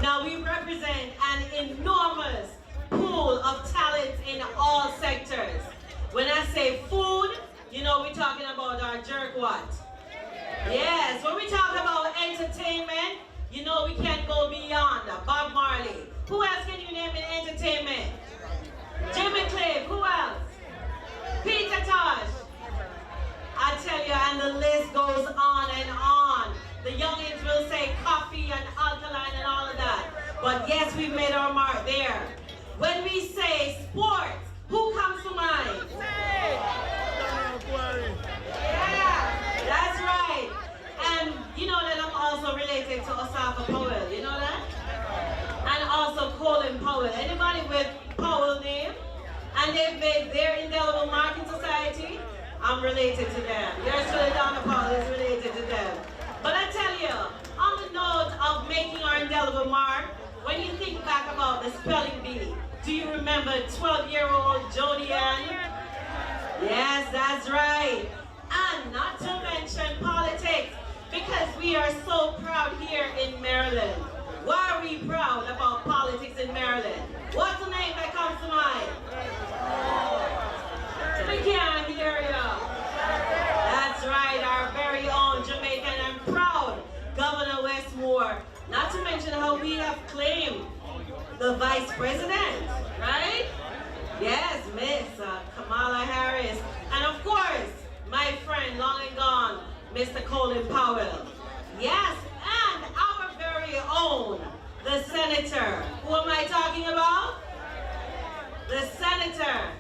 Now we represent an enormous pool of talent in all sectors. When I say food, you know we're talking about our jerk what? Yes, when we talk about entertainment, you know we can't go beyond Bob Marley. Who else can you name in entertainment? Jimmy Cliff, who else? Peter Tosh. I tell you, and the list goes on and on. The youngins will say coffee and alkaline and all of that. But yes, we've made our mark there. When we say sports, who comes to mind? Yeah, that's right. And you know that I'm also related to Osaka Powell, you know that? And also Colin Powell. Anybody with Powell name? And they've made their indelible mark in society? I'm related to them. Yours truly, Donna Powell, is related to them. But I tell you, on the note of making our indelible mark, when you think back about the spelling bee, do you remember 12-year-old Jodie Ann? Yes, that's right. And not to mention politics, because we are so proud here in Maryland. Why are we proud about politics in Maryland? What's the name that comes to mind? We can't hear you. That's right, our very own Jamaican and proud Governor Westmore. Not to mention how we have claimed the Vice President, right? Yes, Miss Kamala Harris. And of course, my friend, long and gone, Mr. Colin Powell. Yes, and our very own, the Senator. Who am I talking about? The Senator,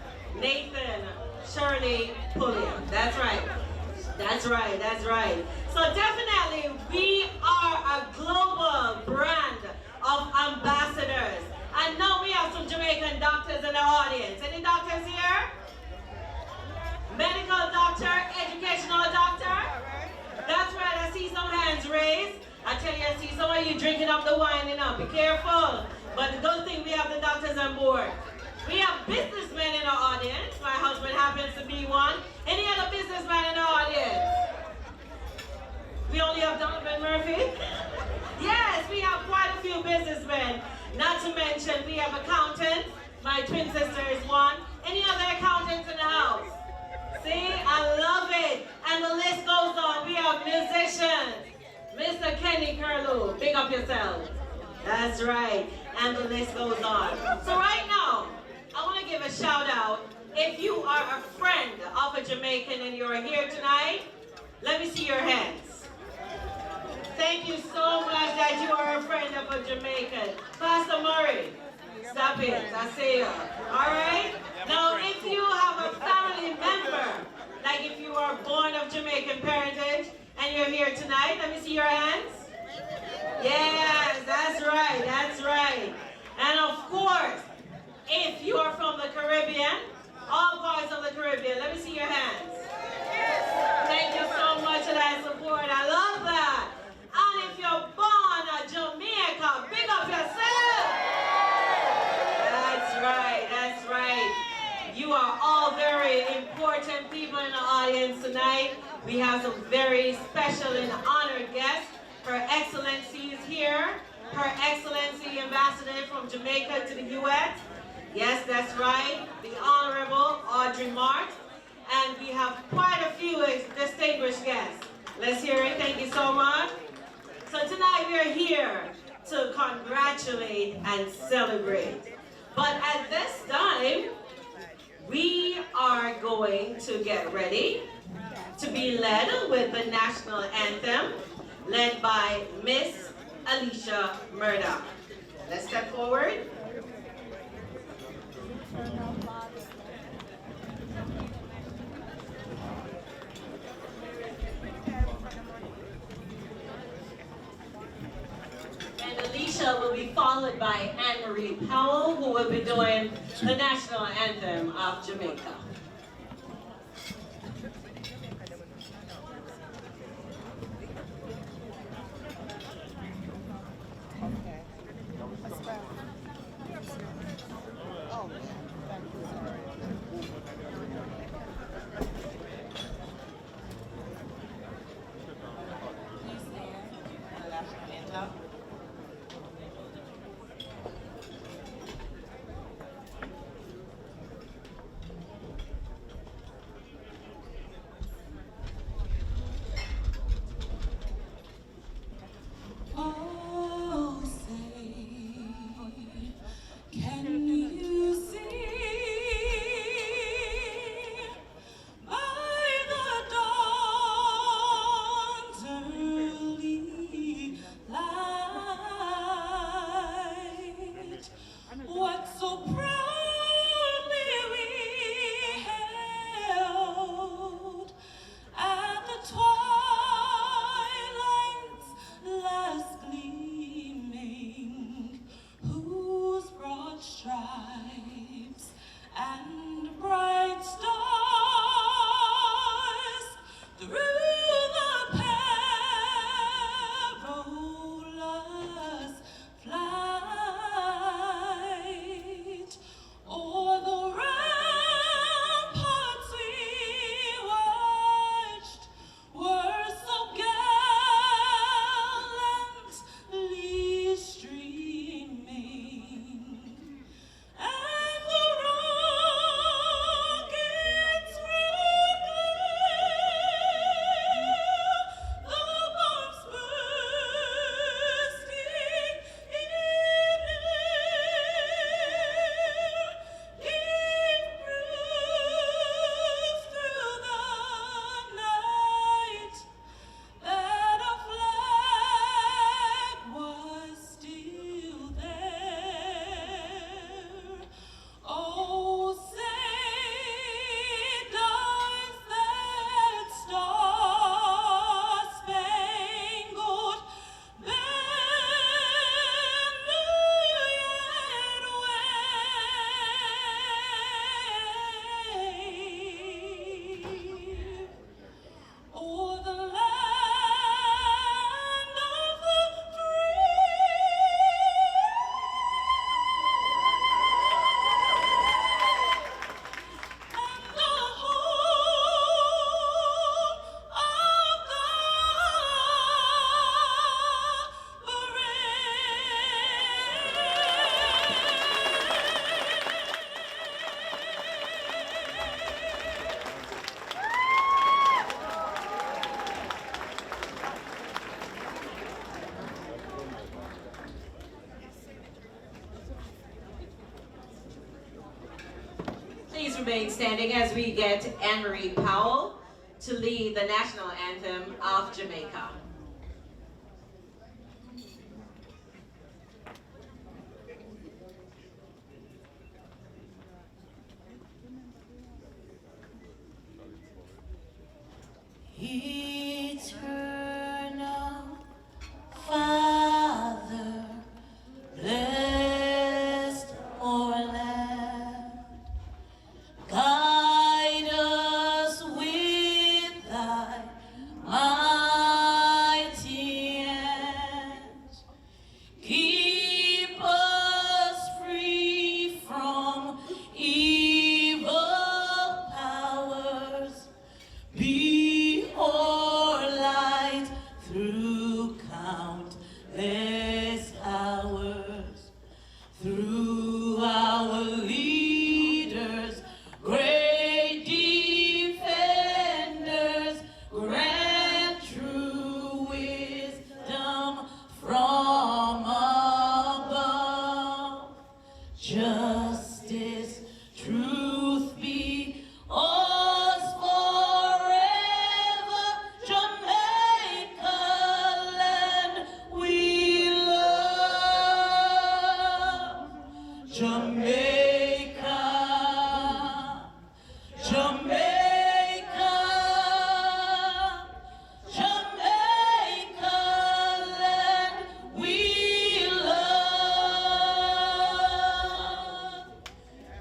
Nathan Shirley Pulliam. That's right. That's right, that's right. So definitely, we are a global brand of ambassadors. And now we have some Jamaican doctors in the audience. Any doctors here? Medical doctor, educational doctor? That's right, I see some hands raised. I tell you, I see some of you drinking up the wine, you know, be careful. But the good thing, we have the doctors on board. We have businessmen in our audience. My husband happens to be one. Any other businessman in our audience? We only have Donovan Murphy? Yes, we have quite a few businessmen. Not to mention, we have accountants. My twin sister is one. Any other accountants in the house? See, I love it. And the list goes on. We have musicians. Mr. Kenny Curlew, big up yourself. That's right. And the list goes on. So right now, I want to give a shout out. If you are a friend of a Jamaican and you're here tonight, let me see your hands. Thank you so much that you are a friend of a Jamaican. Pastor Murray, stop it, I see you. All right? Now, if you have a family member, like if you are born of Jamaican parentage and you're here tonight, let me see your hands. Yes, that's right, that's right. And of course, if you are from the Caribbean, all parts of the Caribbean, let me see your hands. Thank you so much for that support. I love that. And if you're born in Jamaica, big up yourself. That's right, that's right. You are all very important people in the audience tonight. We have some very special and honored guests. Her Excellency is here. Her Excellency Ambassador from Jamaica to the U.S. Yes, that's right. The Honorable Audrey Mart. And we have quite a few distinguished guests. Let's hear it. Thank you so much. So tonight we are here to congratulate and celebrate. But at this time, we are going to get ready to be led with the national anthem, led by Miss Alicia Murdoch. Let's step forward. And Alicia will be followed by Anne-Marie Powell, who will be doing the national anthem of Jamaica. and bright stars through the perilous flight. O'er the ramparts we watched were so gallantly streaming, and the rockets the bombs bursting in air, gave proof through the night that a flag was still there. Oh, say does that star-spangled banner yet wave o'er the land of the free, and the whole of the Please remain standing as we get Anne-Marie Powell to lead the national anthem of Jamaica. Eternal Father, blessed our land, guide us with thy mighty hand. Keep us free from evil powers. Be our light through countless hours. Through our leaders, great defenders, grant true wisdom from above. Justice, truth be ours forever. Jamaica land we love. Jamaica, Jamaica, Jamaica land we love.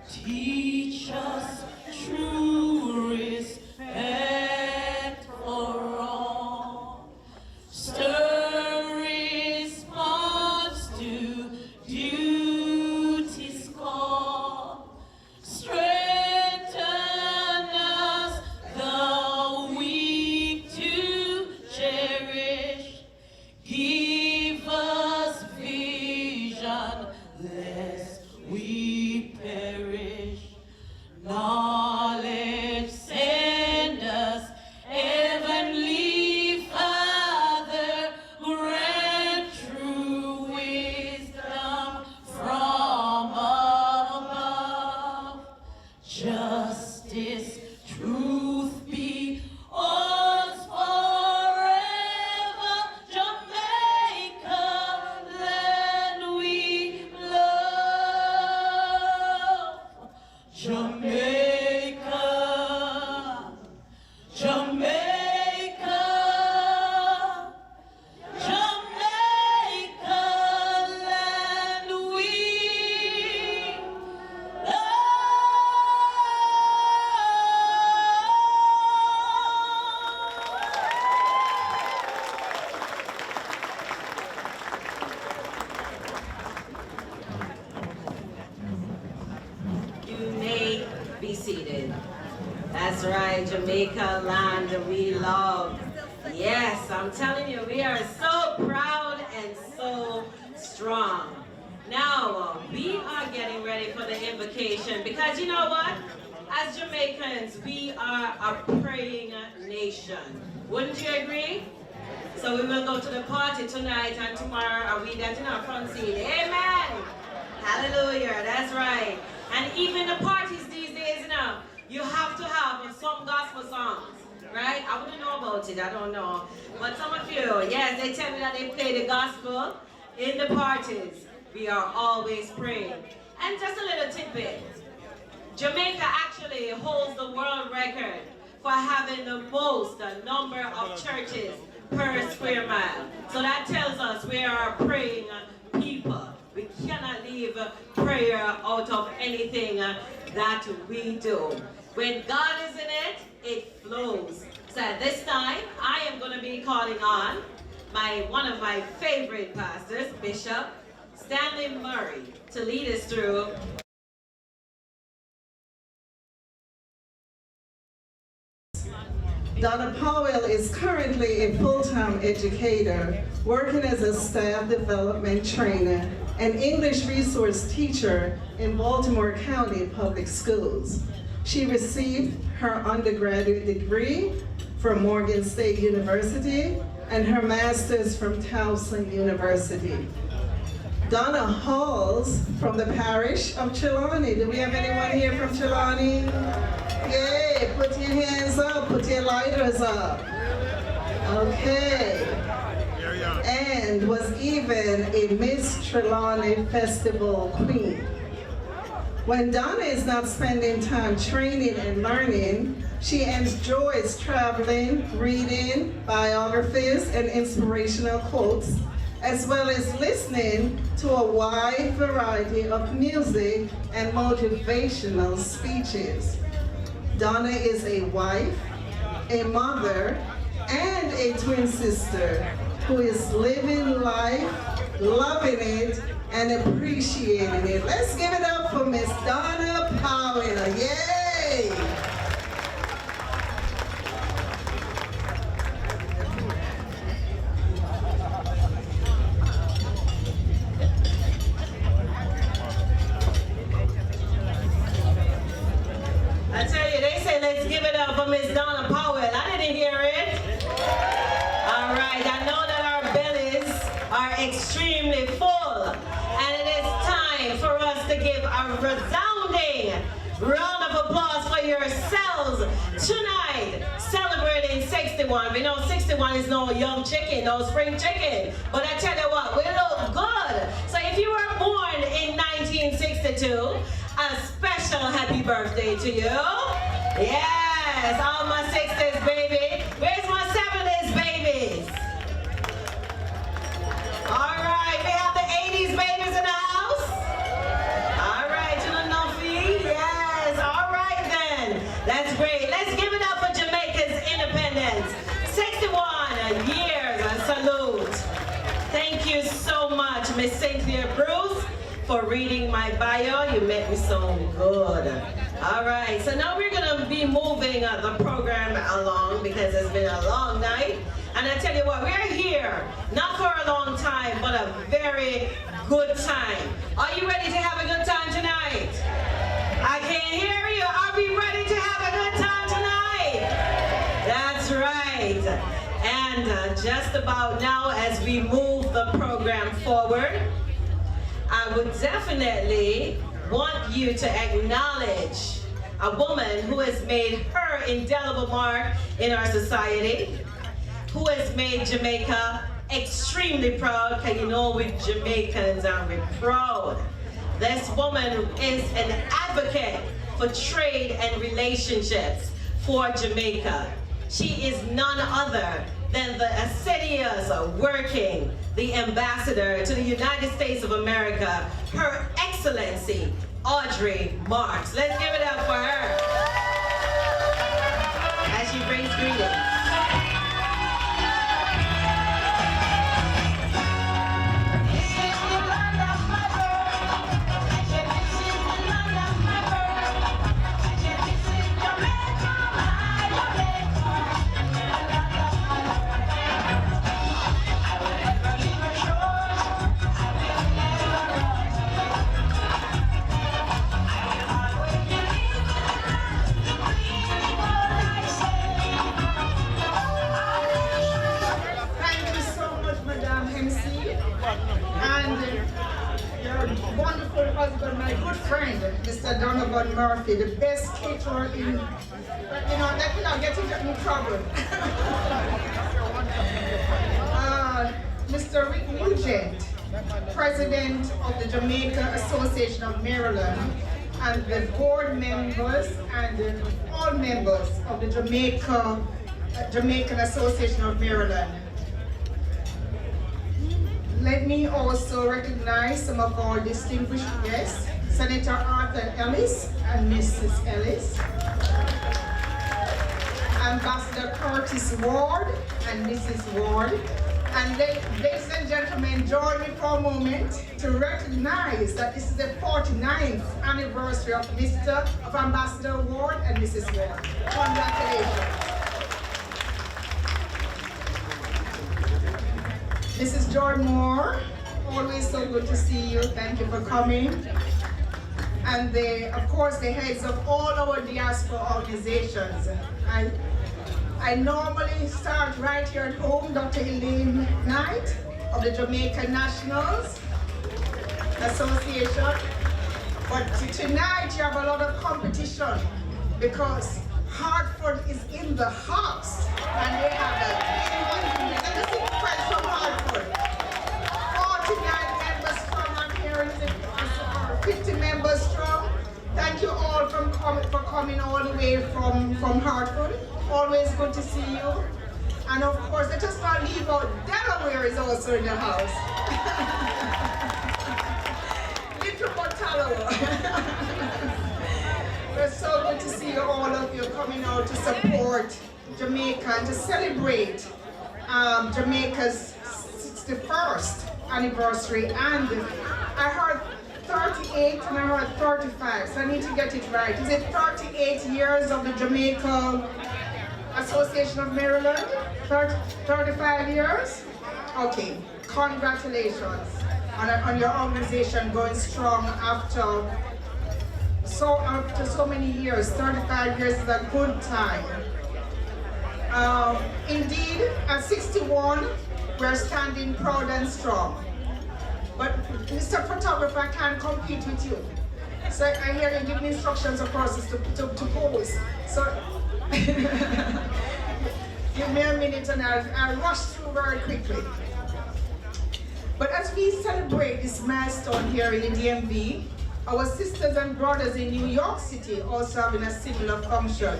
Teach us true respect for all. Stir response to duty's call. Strengthen us, the weak to cherish. Give us vision, lest we perish. Knowledge send us, Heavenly Father, grant true wisdom from above. Justice, truth be ours forever. Jamaica land we love. Jamaica, Jamaica, Jamaica land we love. seated. That's right, Jamaica land we love. Yes, I'm telling you, we are so proud and so strong. Now, we are getting ready for the invocation because you know what? As Jamaicans, we are a praying nation. Wouldn't you agree? So we will go to the party tonight and tomorrow, and we that in our front seat. Amen. Hallelujah. That's right. And even the parties these days, you have to have some gospel songs, right? I wouldn't know about it. I don't know. But some of you, yes, they tell me that they play the gospel in the parties. We are always praying. And just a little tidbit. Jamaica actually holds the world record for having the most number of churches per square mile. So that tells us we are a praying people. We cannot leave prayer out of anything that we do. When God is in it, it flows. So at this time, I am going to be calling on one of my favorite pastors, Bishop Stanley Murray, to lead us through. Donna Powell is currently a full-time educator, working as a staff development trainer and English resource teacher in Baltimore County Public Schools. She received her undergraduate degree from Morgan State University and her master's from Towson University. Donna Halls from the parish of Trelawney. Do we have anyone here from Trelawney? Yay, put your hands up, put your lighters up. Okay. And was even a Miss Trelawney Festival Queen. When Donna is not spending time training and learning, she enjoys traveling, reading biographies and inspirational quotes, as well as listening to a wide variety of music and motivational speeches. Donna is a wife, a mother, and a twin sister who is living life, loving it, and appreciating it. Let's give it up for Miss Donna Powell. Yay! I tell you, they say let's give it up for Miss Donna Powell. I didn't hear it. All right, I know that our bellies are extremely full, and it is time for us to give a resounding round of applause for yourselves tonight, celebrating 61. We know 61 is no young chicken, no spring chicken, but I tell you what, we look good. So if you were born in 1962, a special happy birthday to you. Yes, all my 60s, baby. Where's my 70s, babies? All right, we have the 80s babies in the house. All right, you don't know me? Yes, all right then. That's great. Let's give it up for Jamaica's independence. 61 years, a salute. Thank you so much, Miss Cynthia Bruce, for reading my bio. You make me so good. All right, so now we're gonna be moving the program along because it's been a long night. And I tell you what, we're here, not for a long time, but a very good time. Are you ready to have a good time tonight? I can't hear you. Are we ready to have a good time tonight? That's right. And just about now, as we move the program forward, I would definitely want you to acknowledge a woman who has made her indelible mark in our society, who has made Jamaica extremely proud, because you know we Jamaicans are proud. This woman is an advocate for trade and relationships for Jamaica. She is none other than the assiduous working, the ambassador to the United States of America, Her Excellency, Audrey Marks. Let's give it up for her as she brings greetings. Bud Murphy, the best caterer in, let me not get into trouble. Mr. Rick Nugent, President of the Jamaica Association of Maryland, and the board members and all members of the Jamaican Association of Maryland. Let me also recognize some of our distinguished guests, Senator Arthur Ellis and Mrs. Ellis, Ambassador Curtis Ward and Mrs. Ward. And ladies and gentlemen, join me for a moment to recognize that this is the 49th anniversary of Ambassador Ward and Mrs. Ward. Congratulations. Mrs. Joy Moore, always so good to see you. Thank you for coming. And of course, the heads of all our diaspora organizations. I normally start right here at home, Dr. Elaine Knight of the Jamaican Nationals Association. But tonight you have a lot of competition because Hartford is in the house and they have let me see friends from Hartford. 49 members strong, I'm hearing 50 members strong. Thank you all for coming all the way from Hartford. Always good to see you. And of course, let us not leave out, Delaware is also in the house. Little Botalo. We're so good to see all of you coming out to support Jamaica and to celebrate Jamaica's 61st anniversary. And I heard 38 and I heard 35, so I need to get it right. Is it 38 years of the Jamaica Association of Maryland? 35 years? Okay, congratulations on your organization going strong after so many years. 35 years is a good time. Indeed, at 61, we're standing proud and strong. But Mr. Photographer, I can't compete with you. So I hear you give me instructions, of course, to pose. So give me a minute and I'll rush through very quickly. But as we celebrate this milestone here in the DMV, our sisters and brothers in New York City also having a similar function.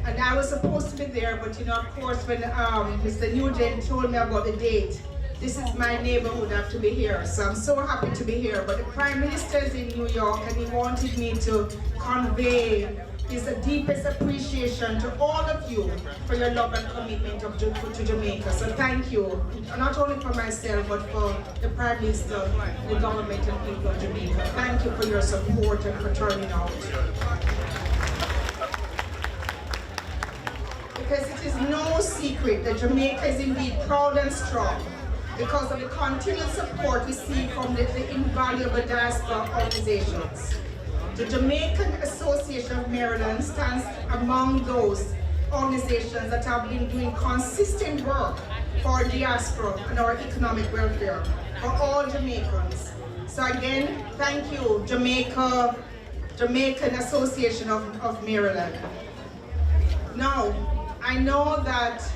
And I was supposed to be there, but of course, when Mr. Nugent told me about the date, this is my neighborhood, I have to be here. So I'm so happy to be here. But the Prime Minister is in New York and he wanted me to convey his deepest appreciation to all of you for your love and commitment to Jamaica. So thank you, not only for myself, but for the Prime Minister, the government and people of Jamaica. Thank you for your support and for turning out. Because it is no secret that Jamaica is indeed proud and strong because of the continued support we see from the invaluable diaspora organizations. The Jamaican Association of Maryland stands among those organizations that have been doing consistent work for our diaspora and our economic welfare for all Jamaicans. So again, thank you, Jamaican Association of Maryland. Now, I know that,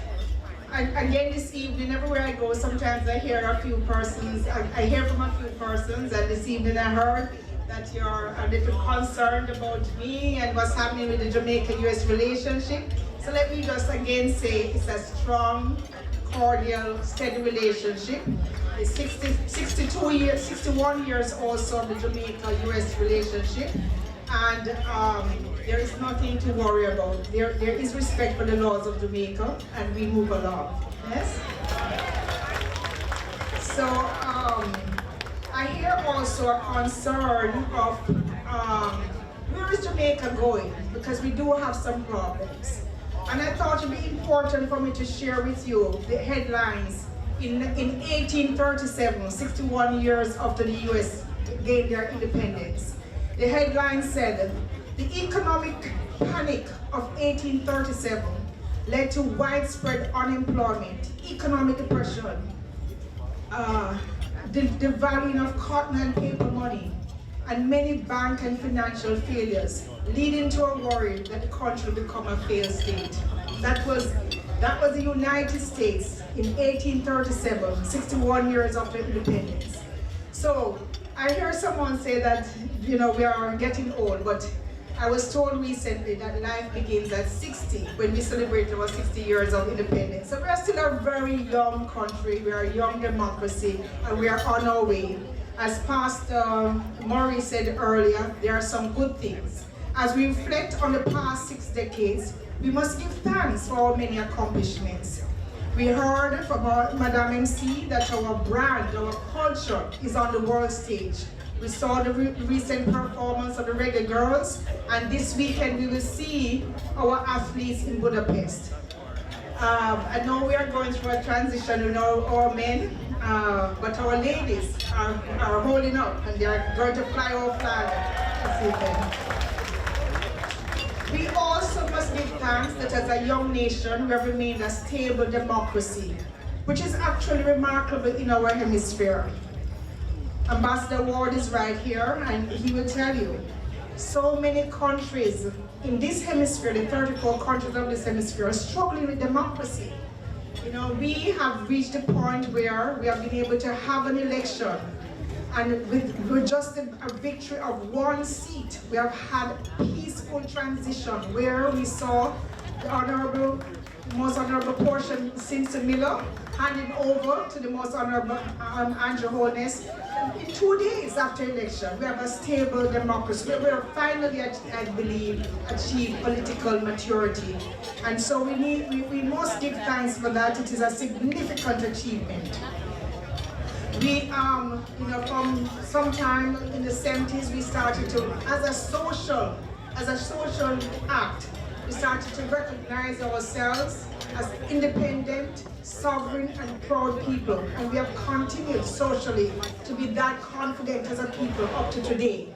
again this evening, everywhere I go, sometimes I hear a few persons, I hear from a few persons, and this evening I heard that you're a little concerned about me and what's happening with the Jamaica-US relationship. So let me just again say it's a strong, cordial, steady relationship. It's 61 years also of the Jamaica-US relationship. And there is nothing to worry about. There is respect for the laws of Jamaica, and we move along. Yes? So I hear also a concern of where is Jamaica going? Because we do have some problems. And I thought it would be important for me to share with you the headlines in 1837, 61 years after the US gained their independence. The headline said, the economic panic of 1837 led to widespread unemployment, economic depression, the valuing of cotton and paper money, and many bank and financial failures, leading to a worry that the country will become a failed state. That was the United States in 1837, 61 years after independence. So I hear someone say that, we are getting old, but I was told recently that life begins at 60 when we celebrate our 60 years of independence. So we are still a very young country, we are a young democracy, and we are on our way. As Pastor Murray said earlier, there are some good things. As we reflect on the past 6 decades, we must give thanks for our many accomplishments. We heard from our Madam MC that our brand, our culture is on the world stage. We saw the recent performance of the Reggae Girls, and this weekend we will see our athletes in Budapest. I know we are going through a transition with our men, but our ladies are holding up, and they are going to fly our flag this weekend. We also must give thanks that as a young nation, we have remained a stable democracy, which is actually remarkable in our hemisphere. Ambassador Ward is right here, and he will tell you, so many countries in this hemisphere, the 34 countries of this hemisphere, are struggling with democracy. We have reached a point where we have been able to have an election, and with just a victory of 1 seat, we have had peaceful transition where we saw the most honorable portion, Simpson Miller, handing over to the most honorable Andrew Holness. In 2 days after election, we have a stable democracy. We are finally, I believe, achieved political maturity. And so we must give thanks for that. It is a significant achievement. We, from sometime in the 70s, we started to, as a social act, we started to recognize ourselves as independent, sovereign, and proud people. And we have continued socially to be that confident as a people up to today.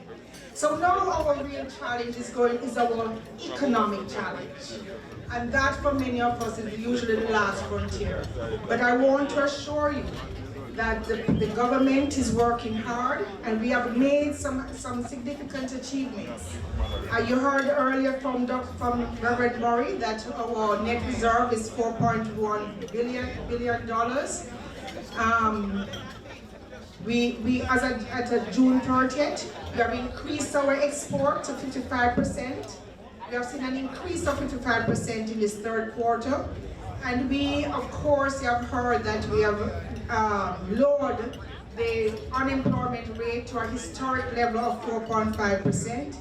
So now our real challenge is our economic challenge. And that for many of us is usually the last frontier. But I want to assure you that the government is working hard, and we have made some significant achievements. You heard earlier from Reverend Murray that our net reserve is $4.1 billion. At June 30th, we have increased our export to 55%. We have seen an increase of 55% in this third quarter. And we, of course, have heard that we have lowered the unemployment rate to a historic level of 4.5%.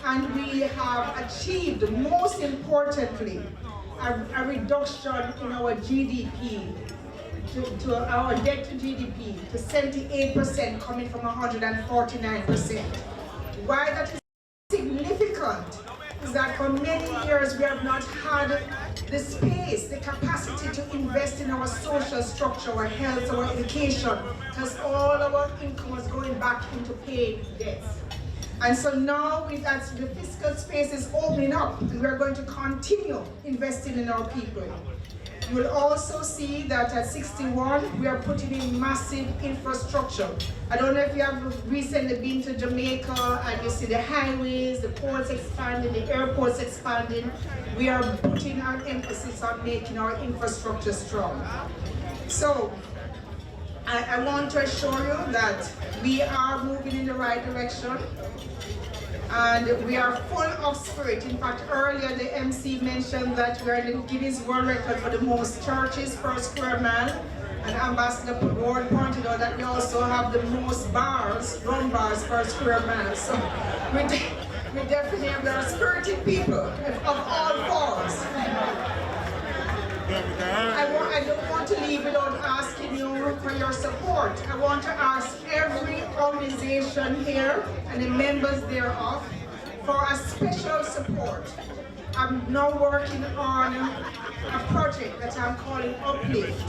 And we have achieved, most importantly, a reduction in our GDP, to our debt to GDP, to 78% coming from 149%. Why that is significant is that for many years we have not had the space, the capacity to invest in our social structure, our health, our education, because all our income was going back into paying debts. And so now that the fiscal space is opening up, and we're going to continue investing in our people. You will also see that at 61, we are putting in massive infrastructure. I don't know if you have recently been to Jamaica and you see the highways, the ports expanding, the airports expanding. We are putting our emphasis on making our infrastructure strong. So, I want to assure you that we are moving in the right direction, and we are full of spirit. In fact, earlier the MC mentioned that we are in the Guinness World Record for the most churches per square mile, and Ambassador Ward pointed out that we also have the most rum bars per square mile. So we definitely are spirited people of all forms. I don't want to leave without asking you for your support. I want to ask every organization here and the members thereof for a special support. I'm now working on a project that I'm calling Uplift,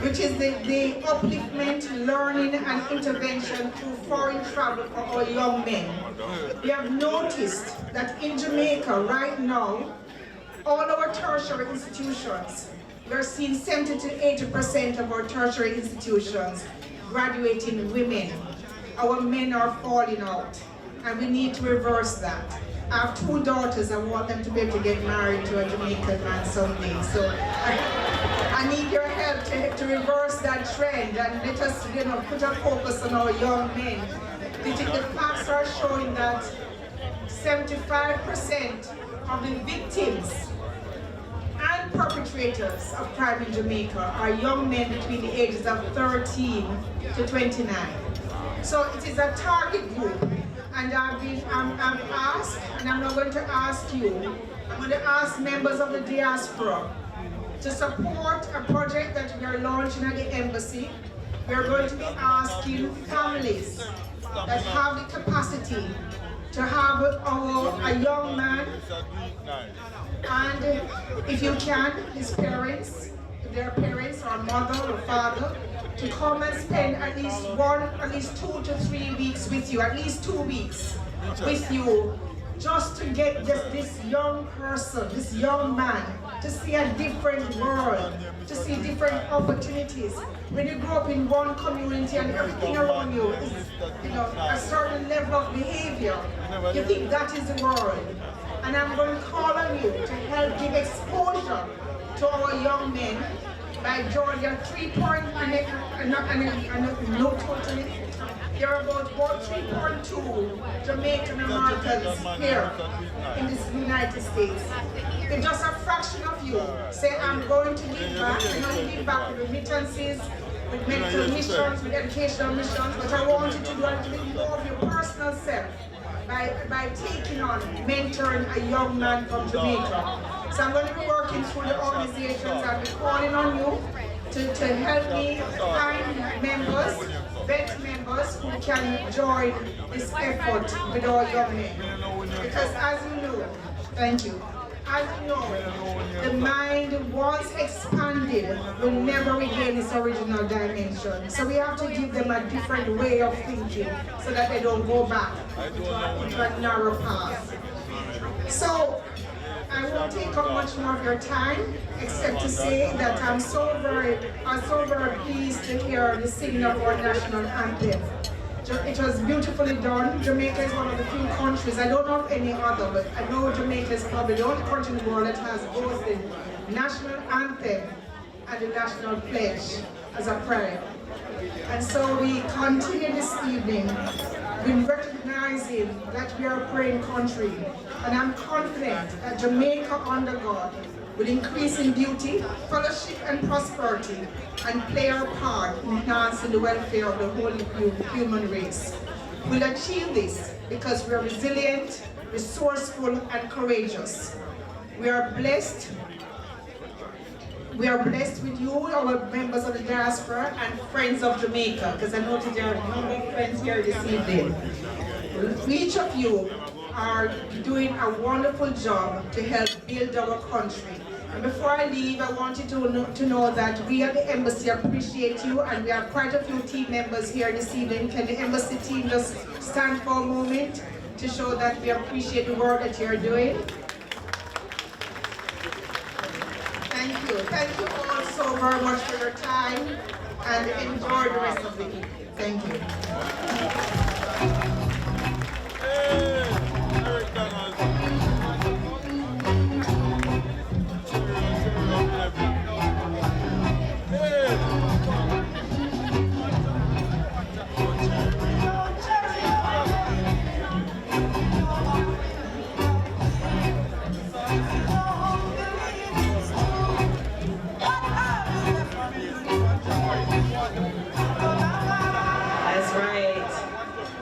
which is the upliftment, learning and intervention through foreign travel for our young men. We have noticed that in Jamaica right now, all our tertiary institutions, we're seeing 70 to 80% of our tertiary institutions graduating women. our men are falling out, and we need to reverse that. I have 2 daughters. I want them to be able to get married to a Jamaican man someday. So I need your help to reverse that trend and let us, put a focus on our young men. The facts are showing that 75% of the victims and perpetrators of crime in Jamaica are young men between the ages of 13 to 29. So it is a target group. And I'm asked, and I'm not going to ask you, I'm going to ask members of the diaspora to support a project that we are launching at the embassy. We are going to be asking families that have the capacity to have a young man, and if you can, his parents, their parents or mother or father, to come and spend at least 2 to 3 weeks with you, at least 2 weeks with you, just to get this young person, this young man, to see a different world, to see different opportunities. When you grow up in one community and everything around you is, a certain level of behavior, you think that is the world. And I'm going to call on you to help give exposure to our young men by Georgia 3.0, there are about 3.2 Jamaican Americans here in the United States. If just a fraction of you say, I'm going to give back, I'm going to give back with remittances, with medical missions, with educational missions, but I want you to do a little bit more of your personal self by taking on, mentoring a young man from Jamaica. So I'm going to be working through the organizations. I'll be calling on you to help me find members, vet members who can join this effort with our young men. Because as you know, thank you, as you know, the mind once expanded will never regain its original dimension. So we have to give them a different way of thinking so that they don't go back into a narrow path. So I won't take up much more of your time, except to say that I'm so very pleased to hear the singing of our national anthem. It was beautifully done. Jamaica is one of the few countries, I don't know of any other, but I know Jamaica is probably the only country in the world that has both the national anthem and the national pledge as a prayer. And so we continue this evening with recognizing that we are a praying country. And I'm confident that Jamaica under God will increase in beauty, fellowship, and prosperity, and play our part in enhancing the welfare of the whole human race. We'll achieve this because we are resilient, resourceful, and courageous. We are blessed with you, our members of the diaspora, and friends of Jamaica, because I noticed there are a number of friends here this evening. Each of you are doing a wonderful job to help build our country. And before I leave, I want you to know that we at the embassy appreciate you, and we have quite a few team members here this evening. Can the embassy team just stand for a moment to show that we appreciate the work that you're doing? Thank you. Thank you all so very much for your time, and enjoy the rest of the evening. Thank you.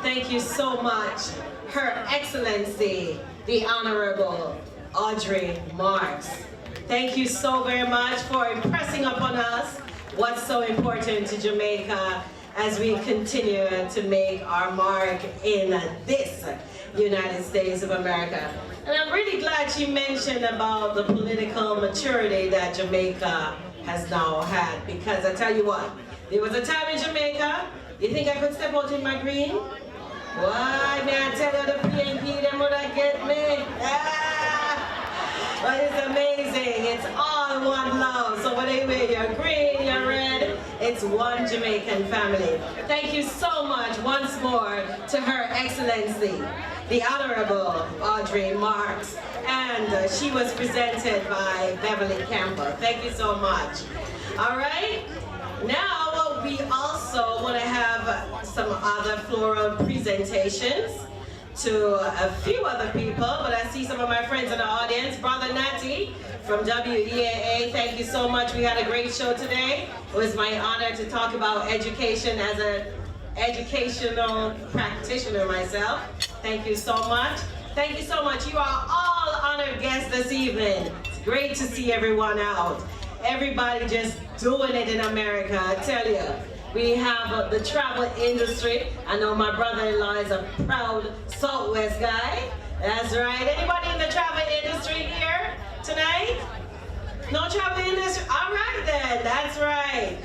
Thank you so much, Her Excellency, the Honorable Audrey Marks. Thank you so very much for impressing upon us what's so important to Jamaica as we continue to make our mark in this United States of America. And I'm really glad she mentioned about the political maturity that Jamaica has now had, because I tell you what, there was a time in Jamaica, you think I could step out in my green? Why, may I tell you, the PNP, them would have get me? But it's amazing, it's all one love. So whether you wear your green, your red, It's one Jamaican family. Thank you so much once more to Her Excellency, the Honorable Audrey Marks, and she was presented by Beverly Campbell. Thank you so much. All right, now we also want to have some other floral presentations to a few other people, but I see some of my friends in the audience. Brother Natty from WEAA, thank you so much. We had a great show today. It was my honor to talk about education as an educational practitioner myself. Thank you so much. Thank you so much. You are all honored guests this evening. It's great to see everyone out. Everybody just doing it in America, I tell you. We have the travel industry. I know my brother-in-law is a proud Southwest guy. That's right. Anybody in the travel industry here tonight? No travel industry? All right then, that's right.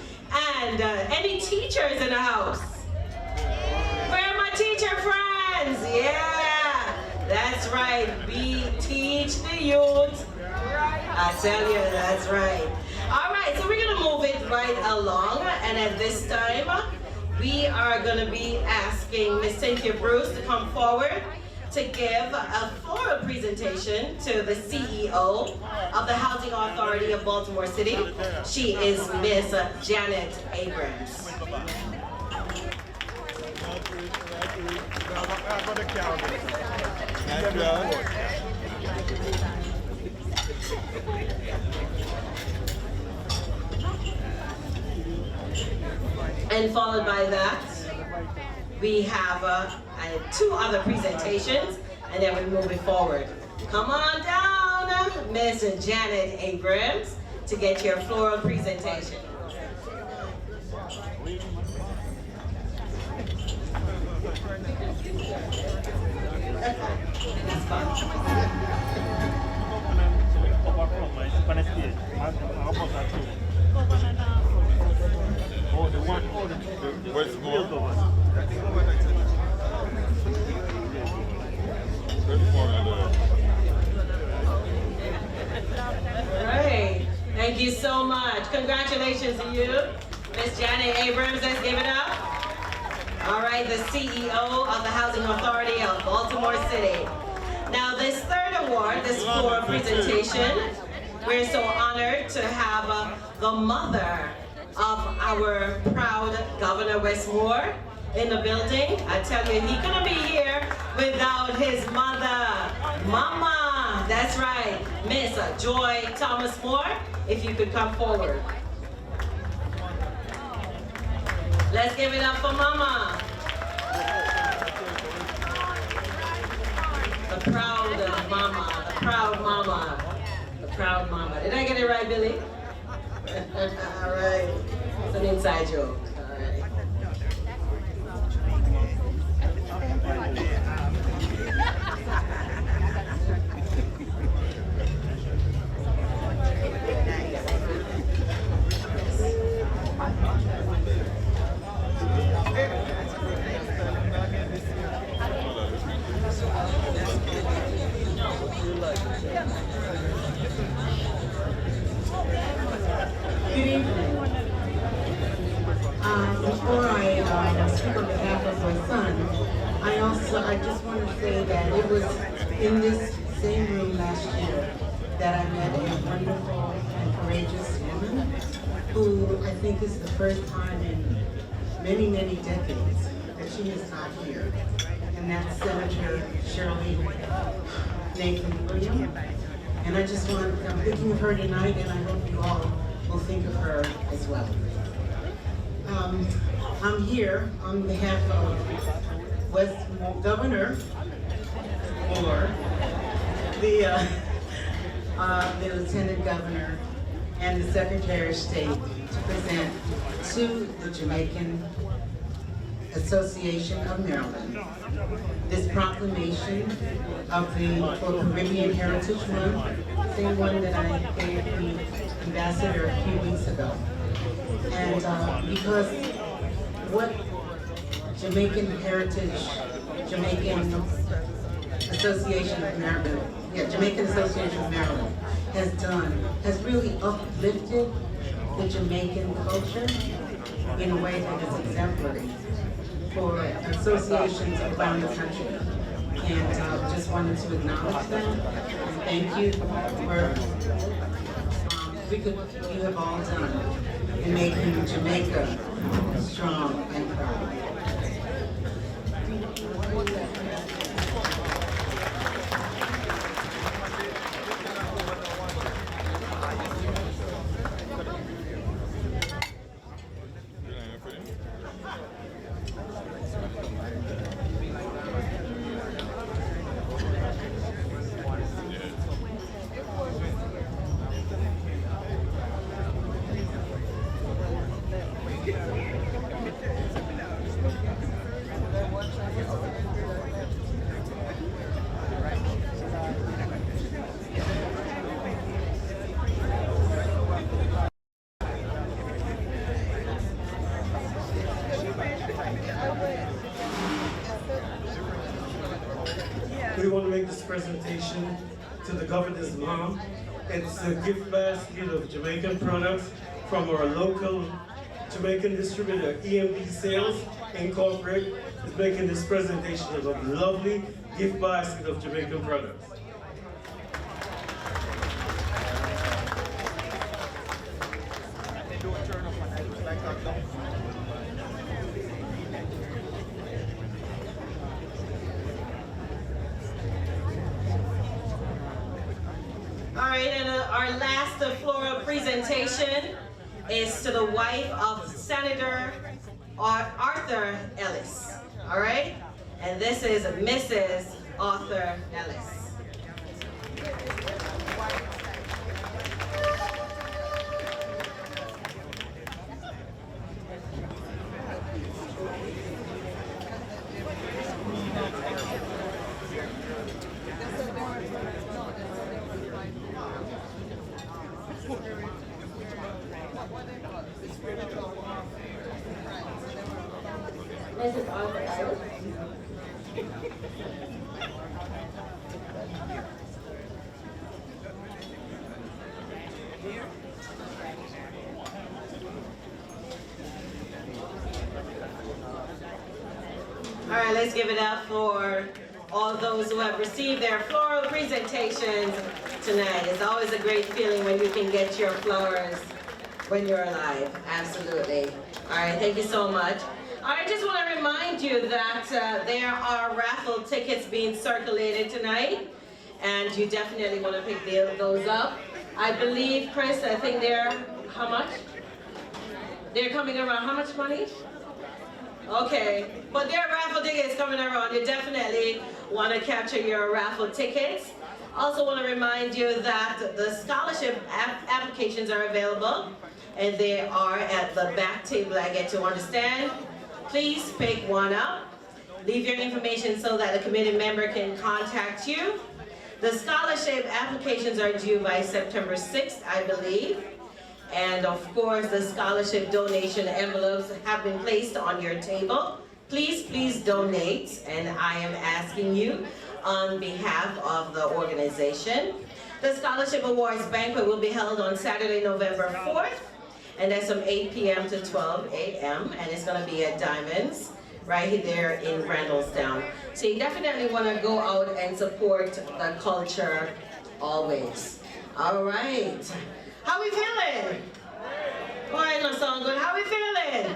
And any teachers in the house? Where are my teacher friends? Yeah, that's right. We teach the youth. I tell you, that's right. All right, so we're gonna move it right along, and at this time, we are gonna be asking Miss Cynthia Bruce to come forward to give a floral presentation to the CEO of the Housing Authority of Baltimore City. She is Miss Janet Abrams. And followed by that, we have two other presentations, and then we're moving forward. Come on down, Miss Janet Abrams, to get your floral presentation. That's fun. Oh, the one, where's more? All right. Thank you so much. Congratulations to you, Miss Janet Abrams. Let's give it up. All right, the CEO of the Housing Authority of Baltimore City. Now, this third award, this floral presentation, we're so honored to have the mother of our proud Governor Westmore in the building. I tell you, he couldn't be here without his mother, Mama. That's right, Miss Joy Thomas Moore. If you could come forward. Let's give it up for Mama. The proud mama, the proud mama, the proud mama. Did I get it right, Billy? All right, it's an inside joke. All right. Good evening. Before I speak on behalf of my son, I just want to say that it was in this same room last year that I met a wonderful and courageous woman who I think is the first time in many, many decades that she is not here. And that's Senator Shirley Nathan Williams. And I'm thinking of her tonight, and I hope you all will think of her as well. I'm here on behalf of Governor Moore, the Lieutenant Governor, and the Secretary of State to present to the Jamaican Association of Maryland this proclamation of for Caribbean Heritage Month, same one that I gave the ambassador a few weeks ago. And because what Jamaican Association of Maryland, Jamaican Association of Maryland has done, has really uplifted the Jamaican culture in a way that is exemplary for associations around the country. And just wanted to acknowledge them and thank you for you have all done in making Jamaica strong and proud. We want to make this presentation to the governor's mom. It's a gift basket of Jamaican products from our local Jamaican distributor, EMD Sales Incorporated, is making this presentation of a lovely gift basket of Jamaican products. All right, and our last floral presentation is to the wife of Senator Arthur Ellis. All right, and this is Mrs. Arthur Ellis. Mrs. Arthur Ellis. All right, let's give it up for all those who have received their floral presentations tonight. It's always a great feeling when you can get your flowers when you're alive. Absolutely. All right, thank you so much. I just want to remind you that there are raffle tickets being circulated tonight, and you definitely want to pick those up. I believe, Chris, I think they're, how much? They're coming around, how much money? Okay, but there are raffle tickets coming around. You definitely want to capture your raffle tickets. Also want to remind you that the scholarship applications are available, and they are at the back table. I get to understand. Please pick one up. Leave your information so that a committee member can contact you. The scholarship applications are due by September 6th, I believe. And of course, the scholarship donation envelopes have been placed on your table. Please, please donate. And I am asking you on behalf of the organization. The Scholarship Awards Banquet will be held on Saturday, November 4th. And that's from 8 p.m. to 12 a.m. And it's going to be at Diamonds, right there in Randallstown. So you definitely want to go out and support the culture always. All right. How we feeling? Boy, no sound good. How we feeling?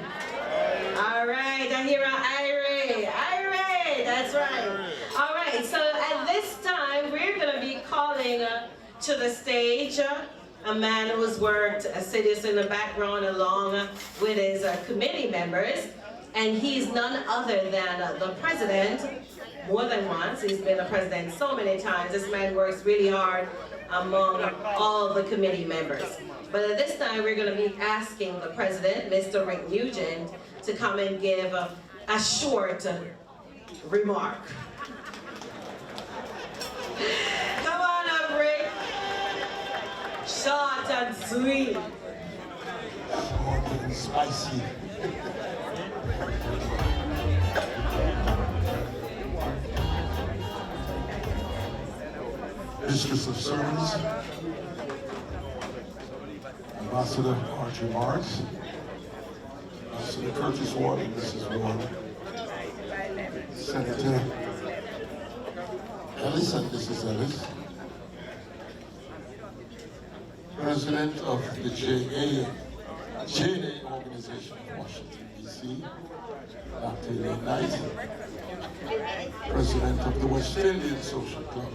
All right. I hear an Irie. Irie. That's right. All right. So at this time, we're going to be calling to the stage a man who's worked assiduous in the background along with his committee members, and he's none other than the president more than once. He's been a president so many times. This man works really hard among all the committee members. But at this time, we're going to be asking the president, Mr. Rick Nugent, to come and give a short remark. Come on up, Rick. Short and sweet. Short and spicy. Mistress of Service, Ambassador Archie Morris, Ambassador Curtis Ward and Mrs. Ward, Senator Ellis and Mrs. Ellis, President of the JA organization in Washington, D.C., Dr. Elaine Knight, President of the West Indian Social Club,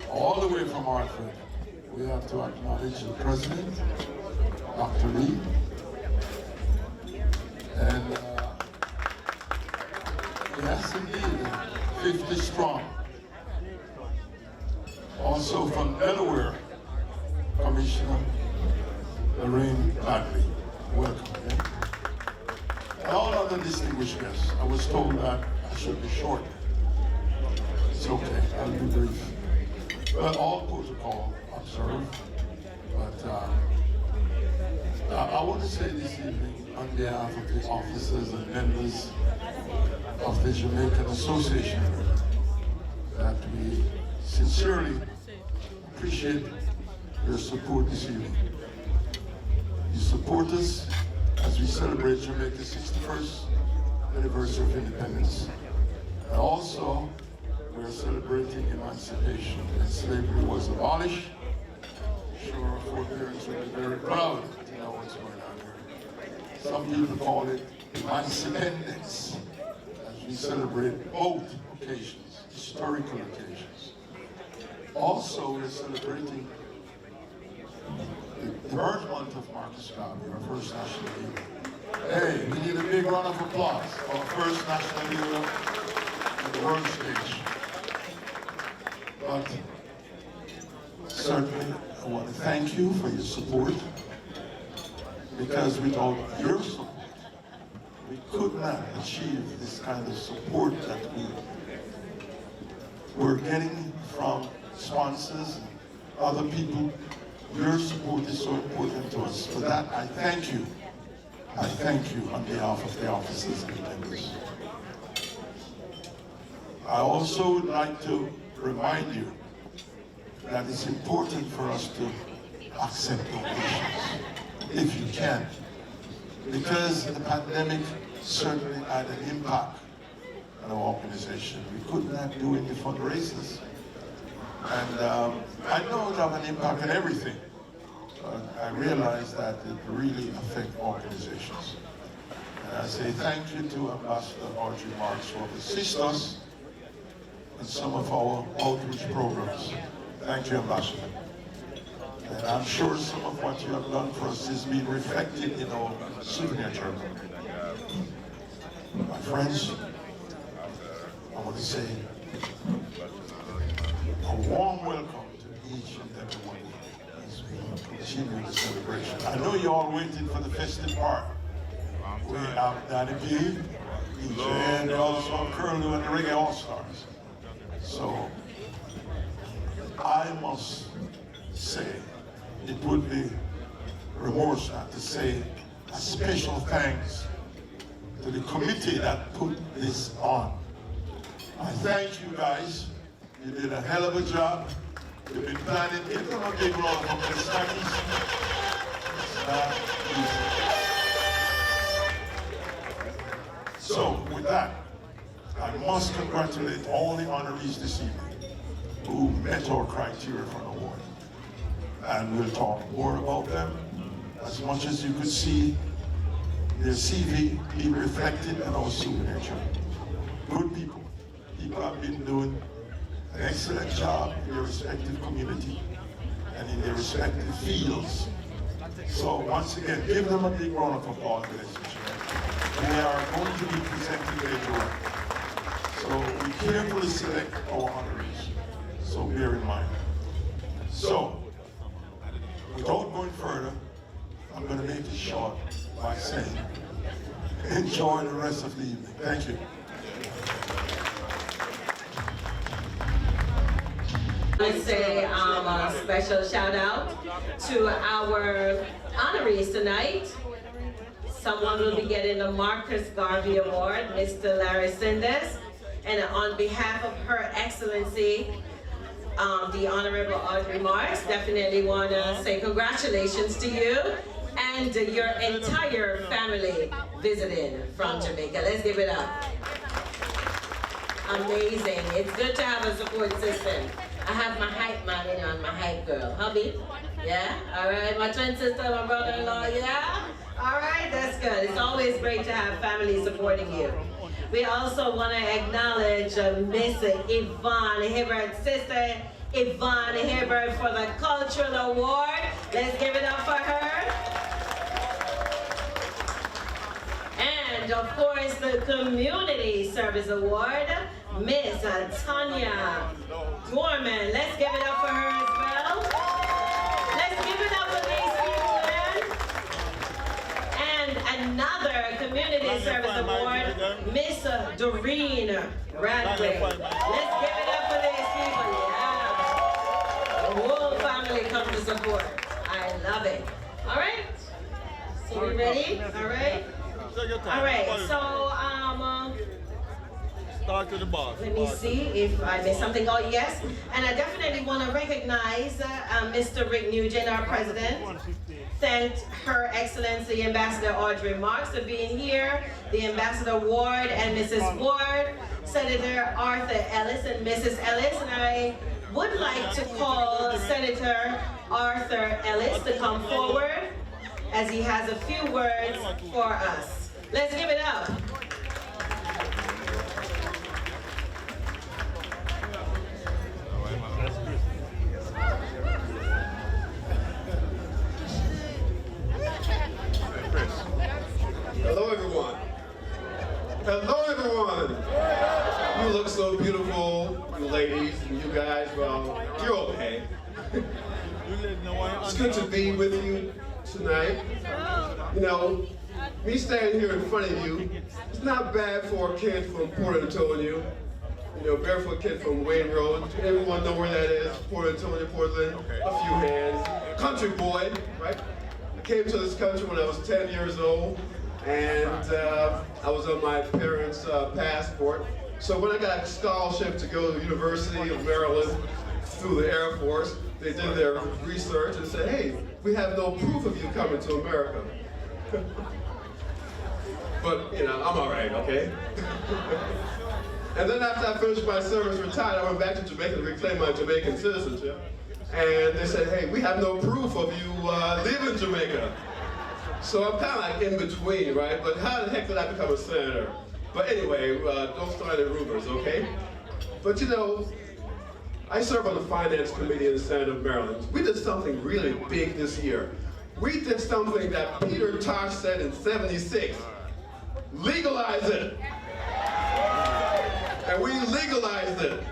all the way from Hartford. We have to acknowledge the President, Dr. Lee, and yes, indeed, 50 strong. Also from Delaware, Commissioner Lorraine Bagley. Welcome. Yeah? And all other distinguished guests. I was told that I should be short. It's okay, I'll be brief. But all protocol observed. But I want to say this evening, on behalf of the officers and members of the Jamaican Association, that we sincerely appreciate your support this evening. You support us as we celebrate Jamaica's 61st anniversary of independence. And also, we are celebrating emancipation, and slavery was abolished. I'm sure our foreparents will be very proud to know what's going on here. Some people call it emancipendence, as we celebrate both occasions, historical occasions. Also, we're celebrating the birth month of Marcus Garvey, our first national hero. Hey, we need a big round of applause for our first national hero on the world stage. But certainly, I want to thank you for your support, because without your support, we could not achieve this kind of support that we're getting from sponsors and other people. Your support is so important to us. For that, I thank you. I thank you on behalf of the officers and members. I also would like to remind you that it's important for us to accept donations, if you can, because the pandemic certainly had an impact on our organization. We could not do any fundraisers. And I know it have an impact on everything, but I realize that it really affects organizations. And I say thank you to Ambassador Audrey Marks for assisting us in some of our outreach programs. Thank you, Ambassador. And I'm sure some of what you have done for us is being reflected in our souvenir journal. My friends, I want to say a warm welcome to each and every one as we continue the celebration. I know you're all waiting for the festive part. We have Danny B, DJ, and also Curlew and the Reggae All-Stars. So I must say, it would be remorse not to say a special thanks to the committee that put this on. I thank you guys. You did a hell of a job. You've been planning. Give them a big round of applause. It's not easy. So, with that, I must congratulate all the honorees this evening who met our criteria for an award. And we'll talk more about them. As much as you could see their CV be reflected in our souvenir journal. Good people. People have been doing an excellent job in their respective community and in their respective fields. So once again, give them a big round of applause, ladies and gentlemen. They are going to be presenting later on. So we carefully select our honorees. So bear in mind. So, without going further, I'm going to make it short by saying, enjoy the rest of the evening. Thank you. I say a special shout out to our honorees tonight. Someone will be getting the Marcus Garvey Award, Mr. Larry Sindes. And on behalf of Her Excellency, the Honorable Audrey Marks, definitely want to say congratulations to you. And and your entire family visiting from Jamaica. Let's give it up. Amazing. It's good to have a support system. I have my hype man and my hype girl. Hubby? Yeah? All right. My twin sister, my brother-in-law, yeah? All right, that's good. It's always great to have family supporting you. We also want to acknowledge Miss Yvonne Hibbert, Sister Yvonne Hibbert, for the Cultural Award. Let's give it up for her. And of course, the Community Service Award, Miss Tanya Gorman. Let's give it up for her as well. Let's give it up for these people. And another Community Service Award, Miss Doreen Radcliffe. Let's give it up for these people, yeah. The whole family comes to support. I love it. All right, so we ready? All right. All right, so start to the boss. let me see if I missed something. Oh, yes. And I definitely want to recognize Mr. Rick Nugent, our president. Thank Her Excellency Ambassador Audrey Marks for being here, the Ambassador Ward and Mrs. Ward, Senator Arthur Ellis and Mrs. Ellis. And I would like to call Senator Arthur Ellis to come forward as he has a few words for us. Let's give it up. Hello, everyone. Hello, everyone. You look so beautiful, you ladies and you guys. Well, you're okay. It's good to be with you tonight. You know, me standing here in front of you, it's not bad for a kid from Port Antonio. You know, barefoot kid from Wayne Road. Everyone know where that is. Port Antonio, Portland. A few hands. Country boy, right? I came to this country when I was 10 years old, and I was on my parents' passport. So when I got a scholarship to go to the University of Maryland through the Air Force, they did their research and said, hey, we have no proof of you coming to America. But, you know, I'm all right, okay? And then after I finished my service, retired, I went back to Jamaica to reclaim my Jamaican citizenship. And they said, hey, we have no proof of you leaving Jamaica. So I'm kind of like in between, right? But how the heck did I become a senator? But anyway, don't start any rumors, okay? But you know, I serve on the Finance Committee in the Senate of Maryland. We did something really big this year. We did something that Peter Tosh said in '76. Legalize it. And we legalized it.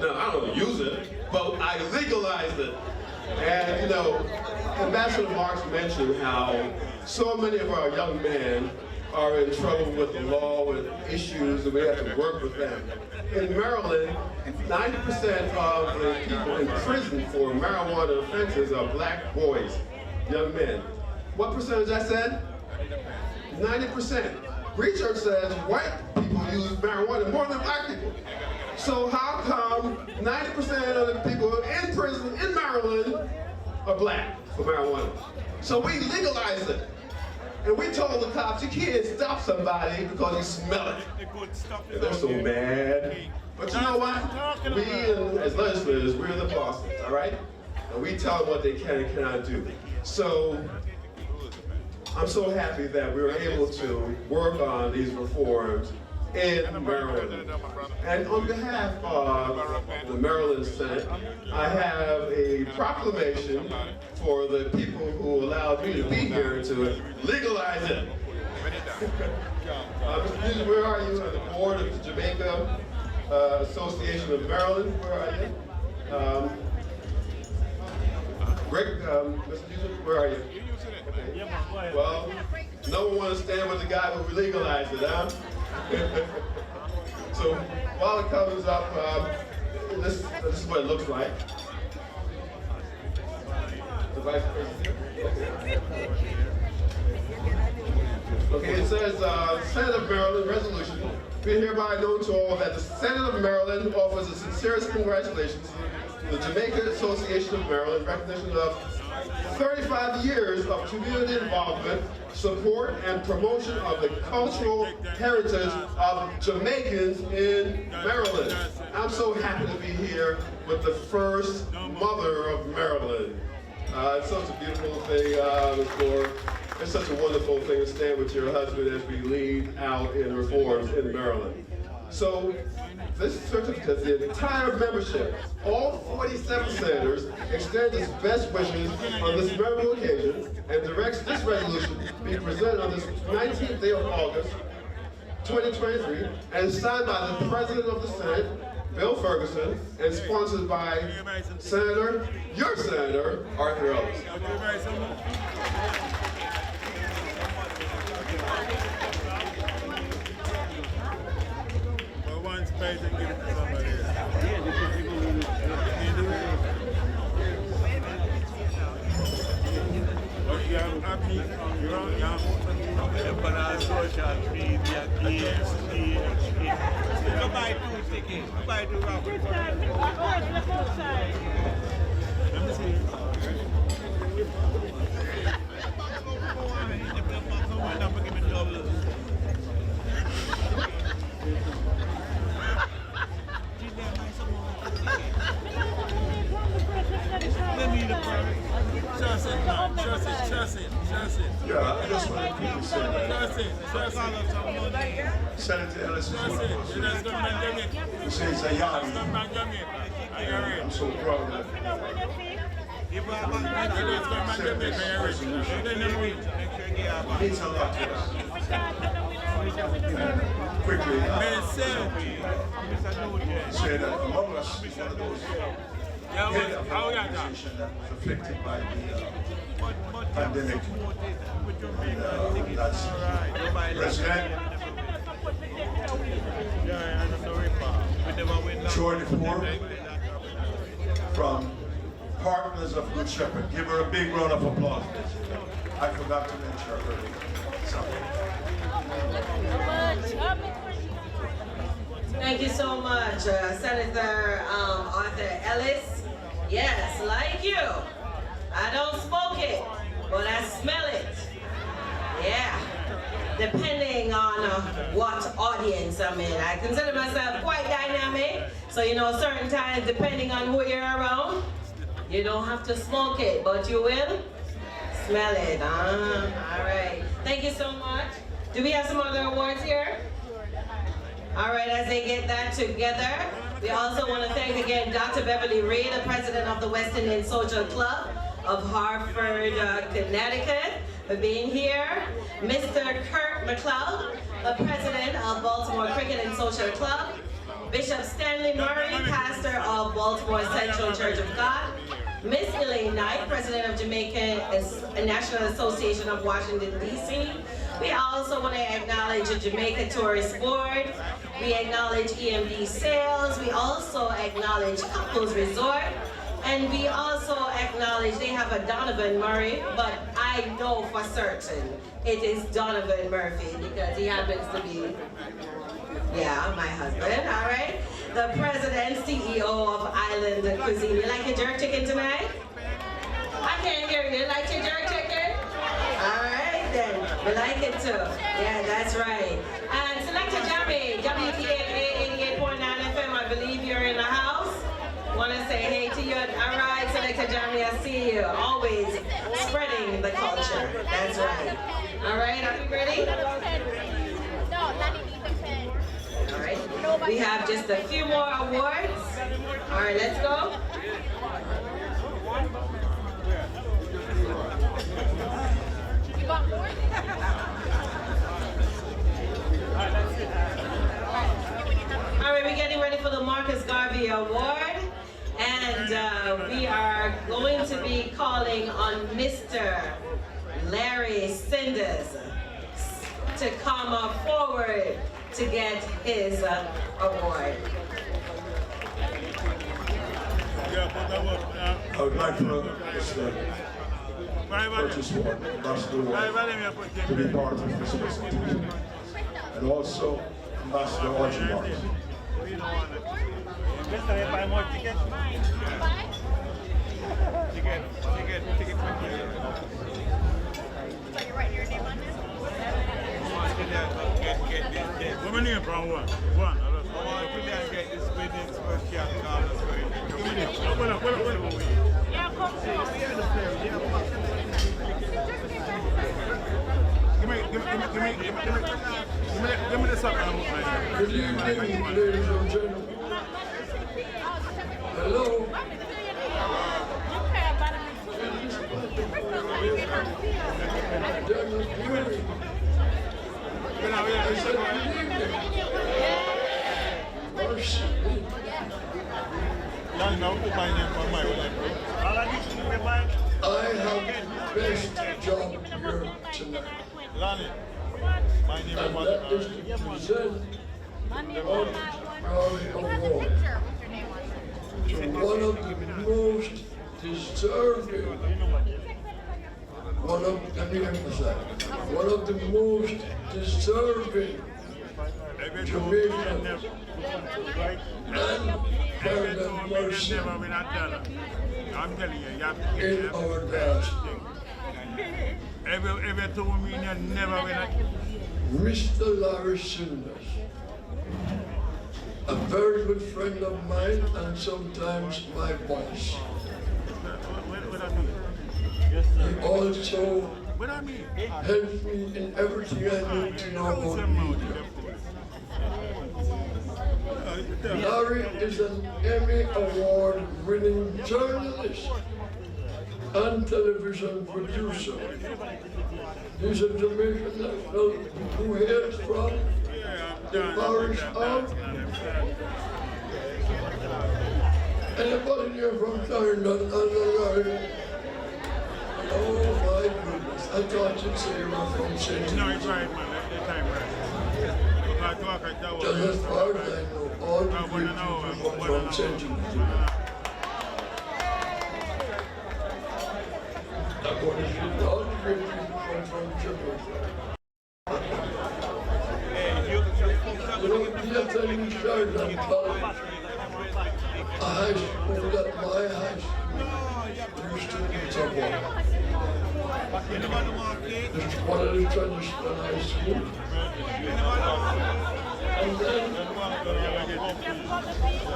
Now, I don't use it, but I legalized it. And you know, Ambassador Marks mentioned how so many of our young men are in trouble with the law, with issues, and we have to work with them. In Maryland, 90% of the people in prison for marijuana offenses are black boys, young men. What percentage I said? 90%. Research says white people use marijuana more than black people. So how come 90% of the people in prison in Maryland are black for marijuana? So we legalized it. And we told the cops, you can't stop somebody because you smell it. And they're so mad. But you know what? We, as legislators, we're the bosses, all right? And we tell them what they can and cannot do. So I'm so happy that we were able to work on these reforms in Maryland. And on behalf of the Maryland Senate, I have a proclamation for the people who allowed me to be here to legalize it. Mr. Nugent, where are you? On the board of the Jamaica Association of Maryland, where are you? Rick, Mr. Nugent, where are you? Okay. Well, no one wants to stand with the guy who legalized it, huh? So while it comes up, this is what it looks like. The Vice President. Okay, it says, Senate of Maryland resolution. Be hereby known to all that the Senate of Maryland offers the sincerest congratulations to the Jamaica Association of Maryland, recognition of 35 years of community involvement, support, and promotion of the cultural heritage of Jamaicans in Maryland. I'm so happy to be here with the first mother of Maryland. It's such a beautiful thing, it's such a wonderful thing to stand with your husband as we lead out in reforms in Maryland. So, this certificate, the entire membership, all 47 senators, extend its best wishes on this memorable occasion and directs this resolution be presented on this 19th day of August, 2023, and signed by the President of the Senate, Bill Ferguson, and sponsored by Senator, your Senator, Arthur Ellis. One space and give it to somebody else. But our social media games, go buy two tickets, go buy two raffles. Let me see. Yeah, I just want to quickly say that. Senator Ellis is one of us. He says a yard. I'm so proud of that. Means a lot to us. Quickly, say that among us is one of those head of the organization that was affected by the pandemic. That's President Jordan Ford from Partners of Good Shepherd. Give her a big round of applause. I forgot to mention her earlier. Thank you so much, Senator Arthur Ellis. Yes, like you. I don't smoke it, but I smell it. Yeah. Depending on what audience I'm in. I consider myself quite dynamic. So, certain times, depending on who you're around, you don't have to smoke it, but you will smell it. All right. Thank you so much. Do we have some other awards here? All right, as they get that together, we also want to thank again Dr. Beverly Reed, the president of the West Indian Social Club of Hartford, Connecticut, for being here. Mr. Kurt McLeod, the president of Baltimore Cricket and Social Club. Bishop Stanley Murray, pastor of Baltimore Central Church of God. Miss Elaine Knight, president of Jamaican National Association of Washington, D.C. We also want to acknowledge the Jamaica Tourist Board. We acknowledge EMD Sales. We also acknowledge Couples Resort. And we also acknowledge they have a Donovan Murray, but I know for certain it is Donovan Murphy because he happens to be, my husband, all right? The president, CEO of Island Cuisine. You like your jerk chicken tonight? I can't hear you. You like your jerk chicken? All right, then. We like it too. Yeah, that's right. And Selector Jammy, WTAA 88.9 FM, I believe you're in the house. Want to say hey to you. All right, Selector Jammy, I see you. Always spreading the culture. That's right. All right, are you ready? All right. We have just a few more awards. All right, let's go. You got more? All right, we're getting ready for the Marcus Garvey Award. And we are going to be calling on Mr. Larry Sanders to come up forward to get his award. I would like for Mr. Purchase Ward, Ambassador Ward, to be part of this presentation. And also Ambassador Archie Marks. Buy more tickets. Ticket. Round one. One. I can get this business first shot. Yeah, come Give me this up. Good evening, ladies and gentlemen. Hello. I have the best job here tonight. And that is to present the Honorary Award to one of the most deserving, let me emphasize, one of the most deserving Jamaican and Caribbean mercy I'm telling you, in our diaspora. Every 2 million never win. Mr. Larry Sanders, a very good friend of mine and sometimes my boss. He also helps me in everything I need to know about media. Larry is an Emmy Award-winning journalist and television producer. He's a Jamaican national who hails from the parish of. Anybody here from Clarendon? Oh my goodness, I thought you'd say you were from St. No, it's right, man. That's the time, right? Just as far as I know, all the great people come from St. According to all the great people come from Jamaica. You know, you're telling me, Sheridan College, a high school that my high school used to be somewhere. It's one of the traditional high schools.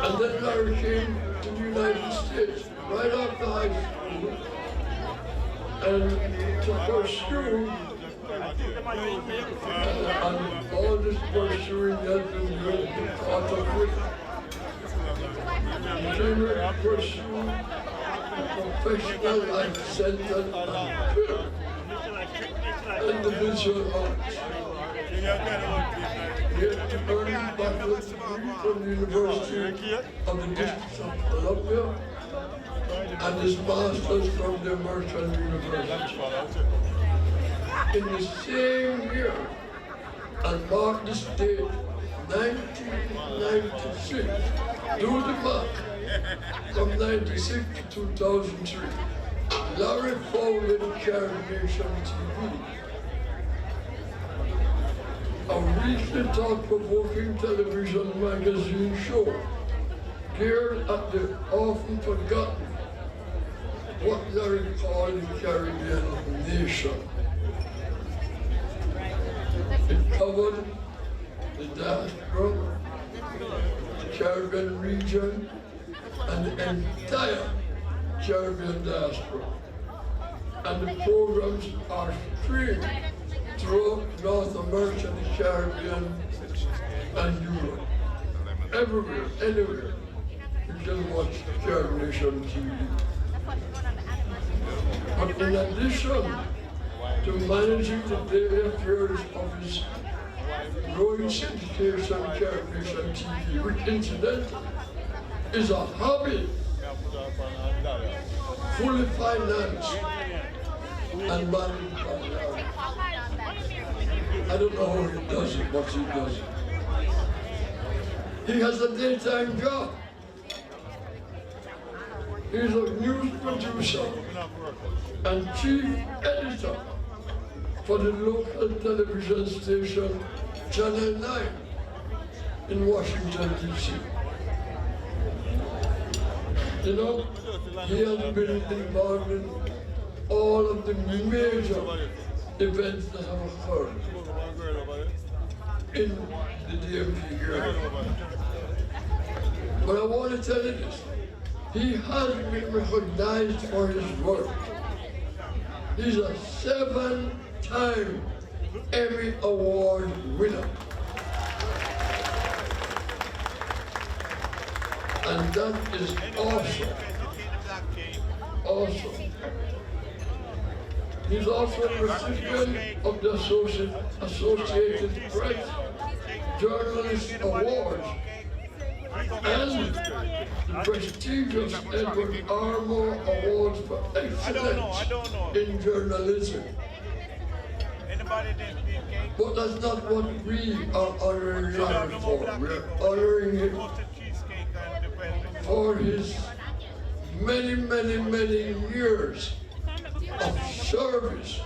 And then Larry came to the United States right after high school and to pursue and all this pursuing has been doing out of it. To pursue a professional life centered and pure in the visual arts. He had to earn a bachelor's degree from the University of the District of Columbia and his master's from the American University. In the same year, and marked this date, 1996, do the math, from 96 to 2003, Larry founded Caribbean TV, a weekly thought-provoking television magazine show geared at the often forgotten, what Larry called the Caribbean nation. It covered the diaspora, the Caribbean region, and the entire Caribbean diaspora. And the programs are streamed throughout North America, the Caribbean, and Europe. Everywhere, anywhere, you can watch Caribbean TV. But in addition to managing the daily affairs of his growing syndication Caribbean TV, which incidentally is a hobby, fully financed and managed by Larry. I don't know how he does it, but he does it. He has a daytime job. He's a news producer and chief editor for the local television station Channel 9 in Washington, D.C. You know, he has been involved in all of the major events that have occurred. in the DMV area. But I want to tell you this. He has been recognized for his work. He's a 7-time Emmy Award winner. And that is awesome. Awesome. He's also a recipient of the Associated Press Journalist Awards and the prestigious Edward R. Moore Awards for Excellence in Journalism. But that's not what we are honoring him for. We're honoring him for his many, many, many years of service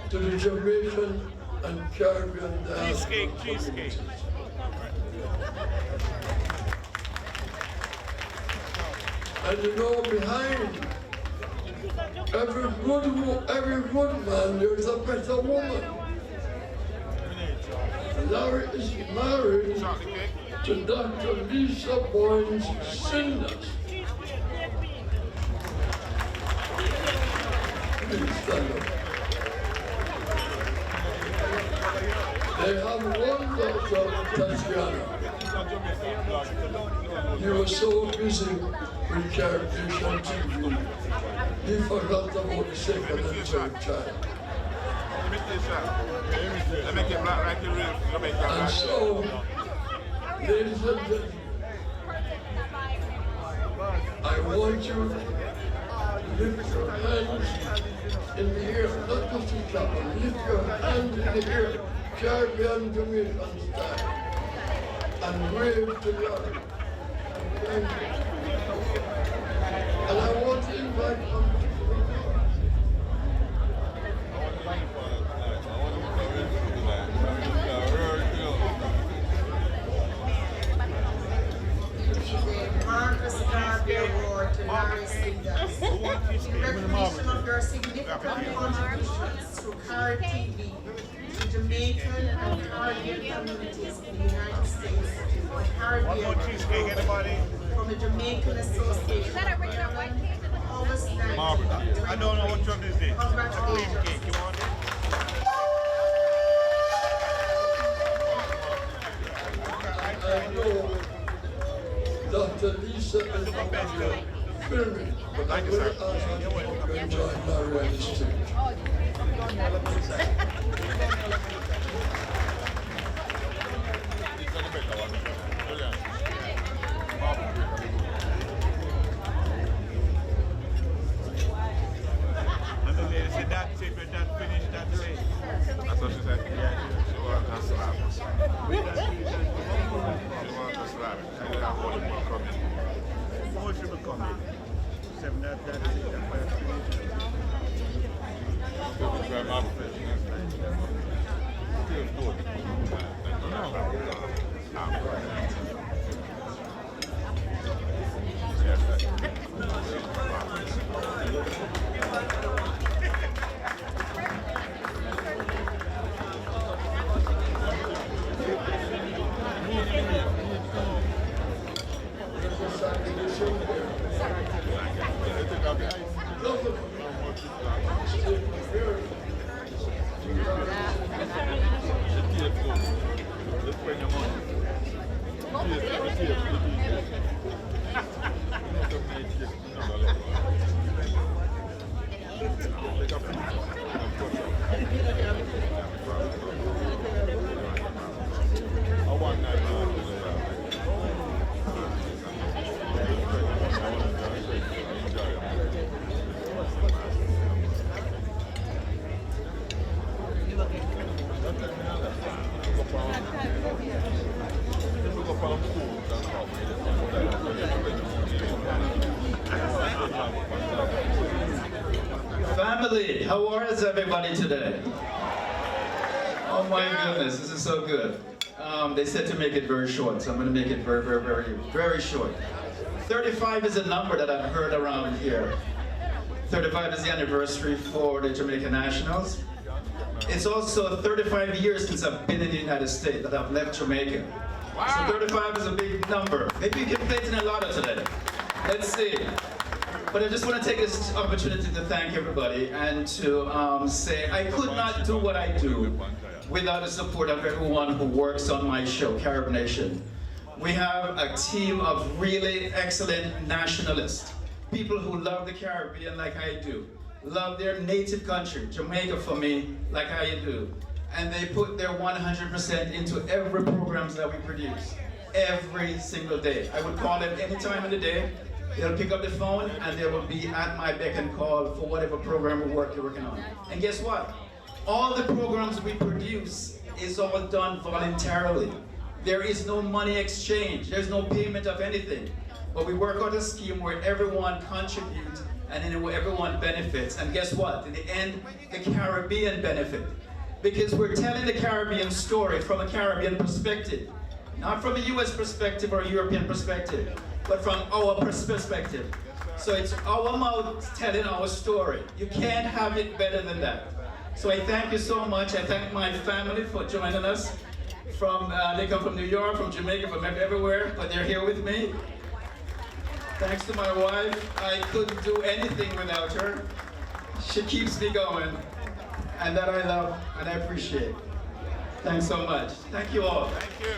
to the Jamaican and Caribbean diaspora communities. And you know, behind every good man, there's a better woman. Larry is married to Dr. Lisa Boynes Sinders. They have one daughter, Tatiana. He was so busy with Caribbean TV, he forgot about the second and third child. And so, ladies and gentlemen, I want you to lift your hands in the air, not just in clap, but lift your hands in the air, Caribbean Jamaican style, and wave to Larry. Thank you. And I want to invite them. Marcus Garvey Award to Larry Sinders in recognition of your significant contributions through CARD TV to Jamaican and Caribbean communities in the United States and Caribbean from the Jamaican Association. Is that a regular white cake? August 19th. I don't know what one is this. Congratulations. Cake, you want it? I know Dr. Lisa is not filming, but I'm going to ask her to join Larry on the stage. And the lady said that's it, but that finished that race. That's what she said? Yeah, she wants a slap. She wants a slap. She didn't have one more coming. More should be coming. Seven, that's it, that's finished. Family, how is everybody today? Oh my goodness, this is so good. They said to make it very short, so I'm going to make it very, very, very, very short. 35 is a number that I've heard around here. 35 is the anniversary for the Jamaican Nationals. It's also 35 years since I've been in the United States that I've left Jamaica. Wow. So 35 is a big number. Maybe you can play it in a lotto today. Let's see. But I just want to take this opportunity to thank everybody and to say I could not do what I do without the support of everyone who works on my show, Carib Nation. We have a team of really excellent nationalists, people who love the Caribbean like I do, love their native country, Jamaica for me, like I do. And they put their 100% into every programs that we produce, every single day. I would call them any time of the day. They'll pick up the phone and they will be at my beck and call for whatever program we're working on. And guess what? All the programs we produce is all done voluntarily. There is no money exchange. There's no payment of anything. But we work out a scheme where everyone contributes and then everyone benefits. And guess what? In the end, the Caribbean benefit. Because we're telling the Caribbean story from a Caribbean perspective. Not from a US perspective or a European perspective, but from our perspective. So it's our mouth telling our story. You can't have it better than that. So I thank you so much. I thank my family for joining us. They come from New York, from Jamaica, from everywhere, but they're here with me. Thanks to my wife, I couldn't do anything without her. She keeps me going, and that I love and I appreciate. Thanks so much. Thank you all. Thank you.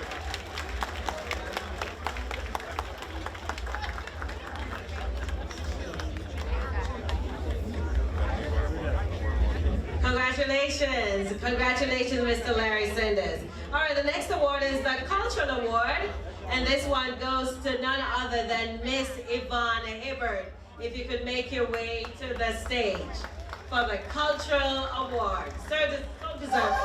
Congratulations. Congratulations, Mr. Larry Sanders. All right, the next award is the Cultural Award, and this one goes to none other than Miss Yvonne Hibbert. If you could make your way to the stage for the Cultural Award. Sir, so deserved.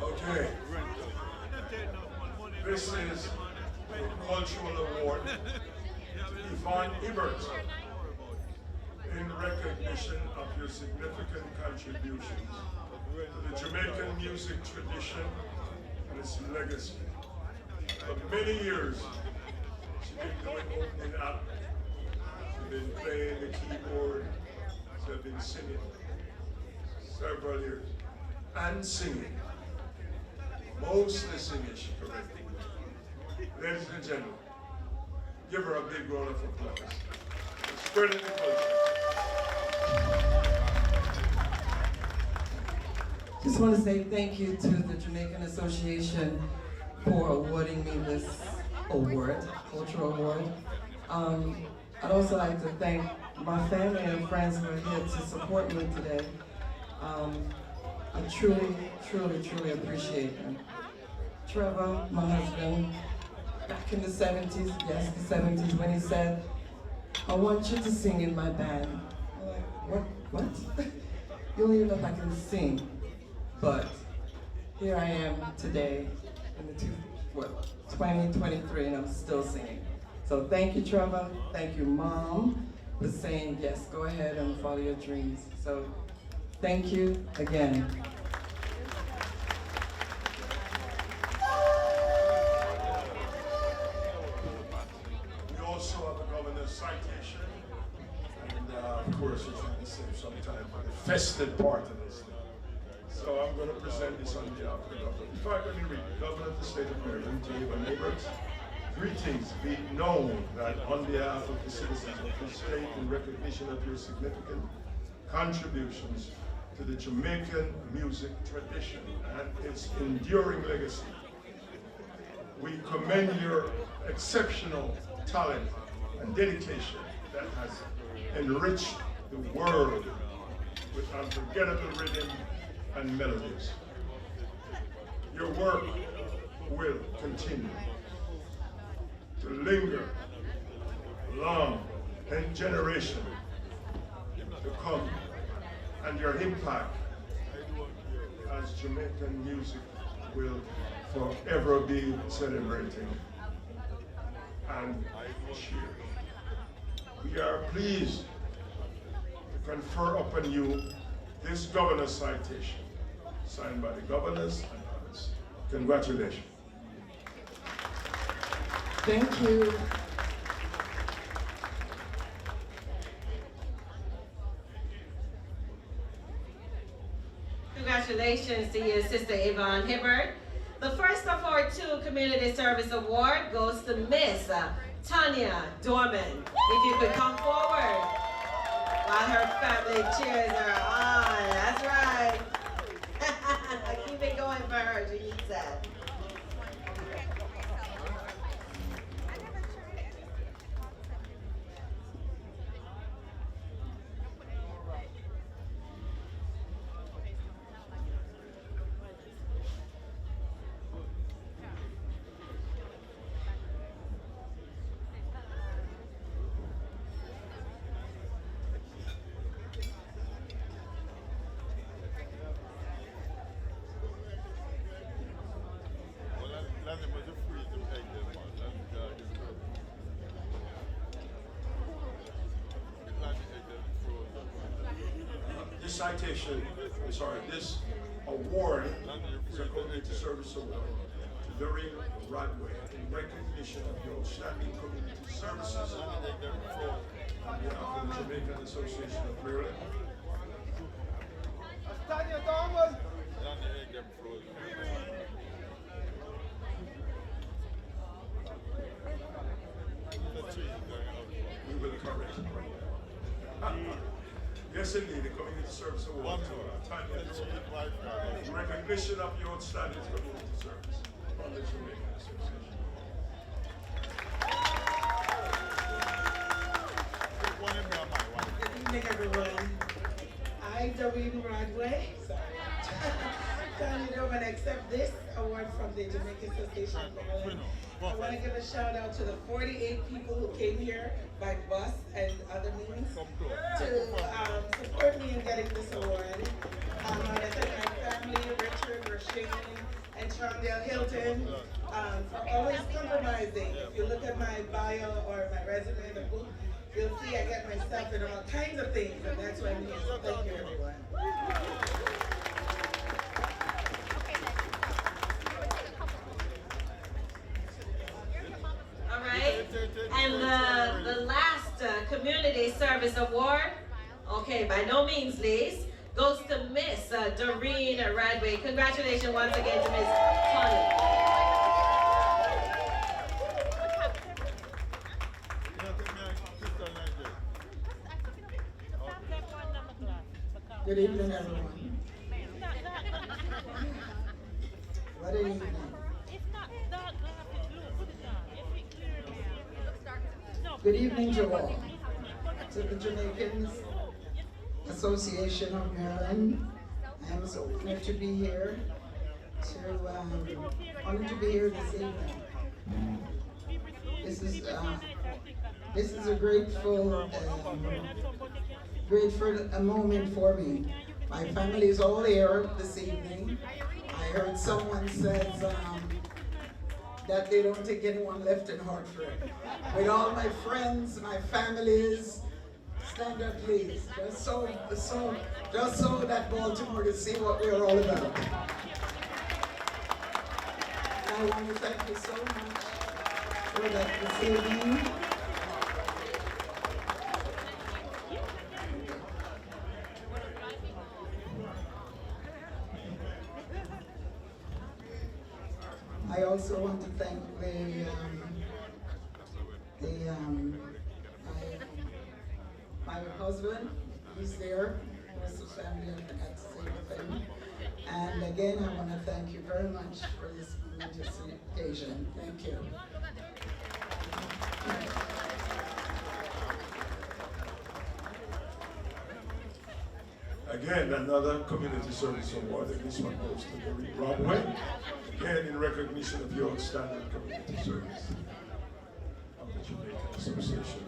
Okay. This is the Cultural Award to Yvonne Hibbert in recognition of your significant contributions to the Jamaican music tradition and its legacy. For many years, she's been doing opening up, she's been playing the keyboard, she's been singing several years, and singing. Mostly singing, she corrected. Ladies and gentlemen, give her a big round of applause. Spreading the culture. Just want to say thank you to the Jamaican Association for awarding me this award, cultural award. I'd also like to thank my family and friends who are here to support me today. I truly, truly, truly appreciate them. Trevor, my husband, back in the 70s, yes, the 70s, when he said, I want you to sing in my band. I'm like, what? You don't even know if I can sing. But here I am today in the 2023 and I'm still singing. So thank you, Trevor. Thank you, Mom, for saying, yes, go ahead and follow your dreams. So thank you again. We also have a governor's citation, and of course we're trying to save some time for the festive part of this thing. So I'm going to present this on behalf of the governor. Before I go to read, the governor of the state of Maryland, to your neighbors, greetings. Be it known that on behalf of the citizens of the state, in recognition of your significant contributions to the Jamaican music tradition and its enduring legacy, we commend your exceptional talent and dedication that has enriched the world with unforgettable rhythm and melodies. Your work will continue to linger long and generation to come, and your impact as Jamaican music will forever be celebrating and cheered. We are pleased to confer upon you this governor's citation, signed by the governors and others. Congratulations. Thank you. Congratulations to you, Sister Yvonne Hibbert. The first of our 2 Community Service Award goes to Miss Tanya Dorman. If you could come forward while her family cheers her on. That's right. Keep it going for her. She needs that. This citation, this award is a community service award to Doreen Radway in recognition of your outstanding community services on behalf of the Jamaican Association of Maryland. We will correct. Yes, indeed, the Community Service Award to Tanya Dorman in recognition of your outstanding community service from the Jamaican Association. Good evening, everyone. I, Doreen Radway, Tanya Dorman, accept this award from the Jamaican Association of Maryland. I want to give a shout out to the 48 people who came here by bus and other means to support me in getting this award. I want to thank my family, Richard, Rasheen, and Charndale Hilton, for always compromising. If you look at my bio or my resume in the book, you'll see I get myself in all kinds of things, and that's what I'm here. So thank you, everyone. All right, and the last Community Service Award, okay, by no means least, goes to Miss Doreen Radway. Congratulations once again to Miss Tanya. Good evening, everyone. What an evening. Good evening to all. To the Jamaican Association of Maryland. I am so honored to be here. Honored to be here this evening. This is a grateful moment for me. My family is all here this evening. I heard someone says that they don't take anyone left in Hartford. With all my friends, my families, stand up please, just so that Baltimore can see what we're all about. I want to thank you so much for that this evening. I also want to thank my husband, who's there, who's the family, I forgot to say the thing. And again, I want to thank you very much for this momentous occasion. Thank you. Again, another community service award, and this one goes to Doreen Radway. Again, in recognition of your outstanding community service of the Jamaican Association.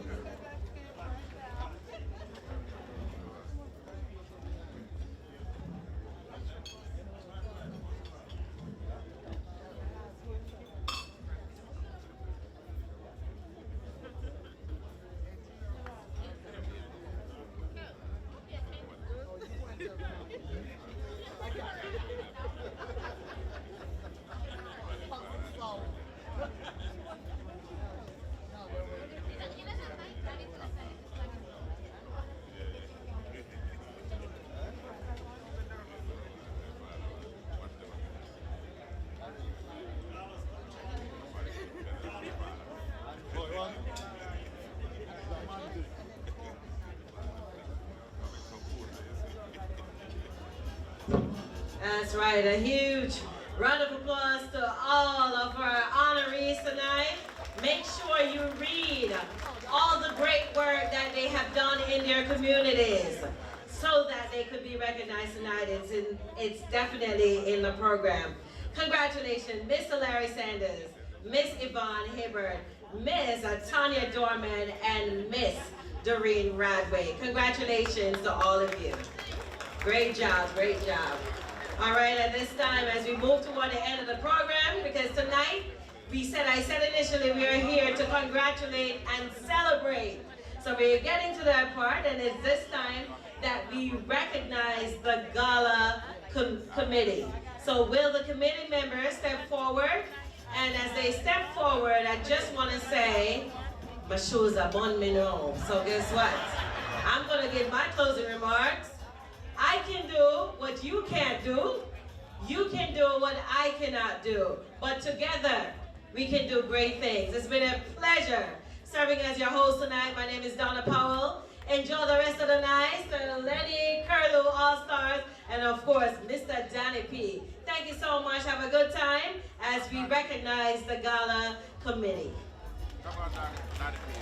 That's right, a huge round of applause to all of our honorees tonight. Make sure you read all the great work that they have done in their communities so that they could be recognized tonight. It's definitely in the program. Congratulations, Mr. Larry Sanders, Miss Yvonne Hibbert, Miss Tanya Dorman, and Miss Doreen Radway. Congratulations to all of you. Great job, great job. All right, at this time, as we move toward the end of the program, because tonight, I said initially, we are here to congratulate and celebrate. So we're getting to that part, and it's this time that we recognize the Gala Committee. So will the committee members step forward? And as they step forward, I just want to say, my shoes are bon mignon. So guess what? I'm going to give my closing remarks. I can do what you can't do. You can do what I cannot do. But together, we can do great things. It's been a pleasure serving as your host tonight. My name is Donna Powell. Enjoy the rest of the night. So Lenny, Curlew, All-Stars, and of course, Mr. Danny P. Thank you so much. Have a good time as we recognize the Gala Committee. Come on, Danny P.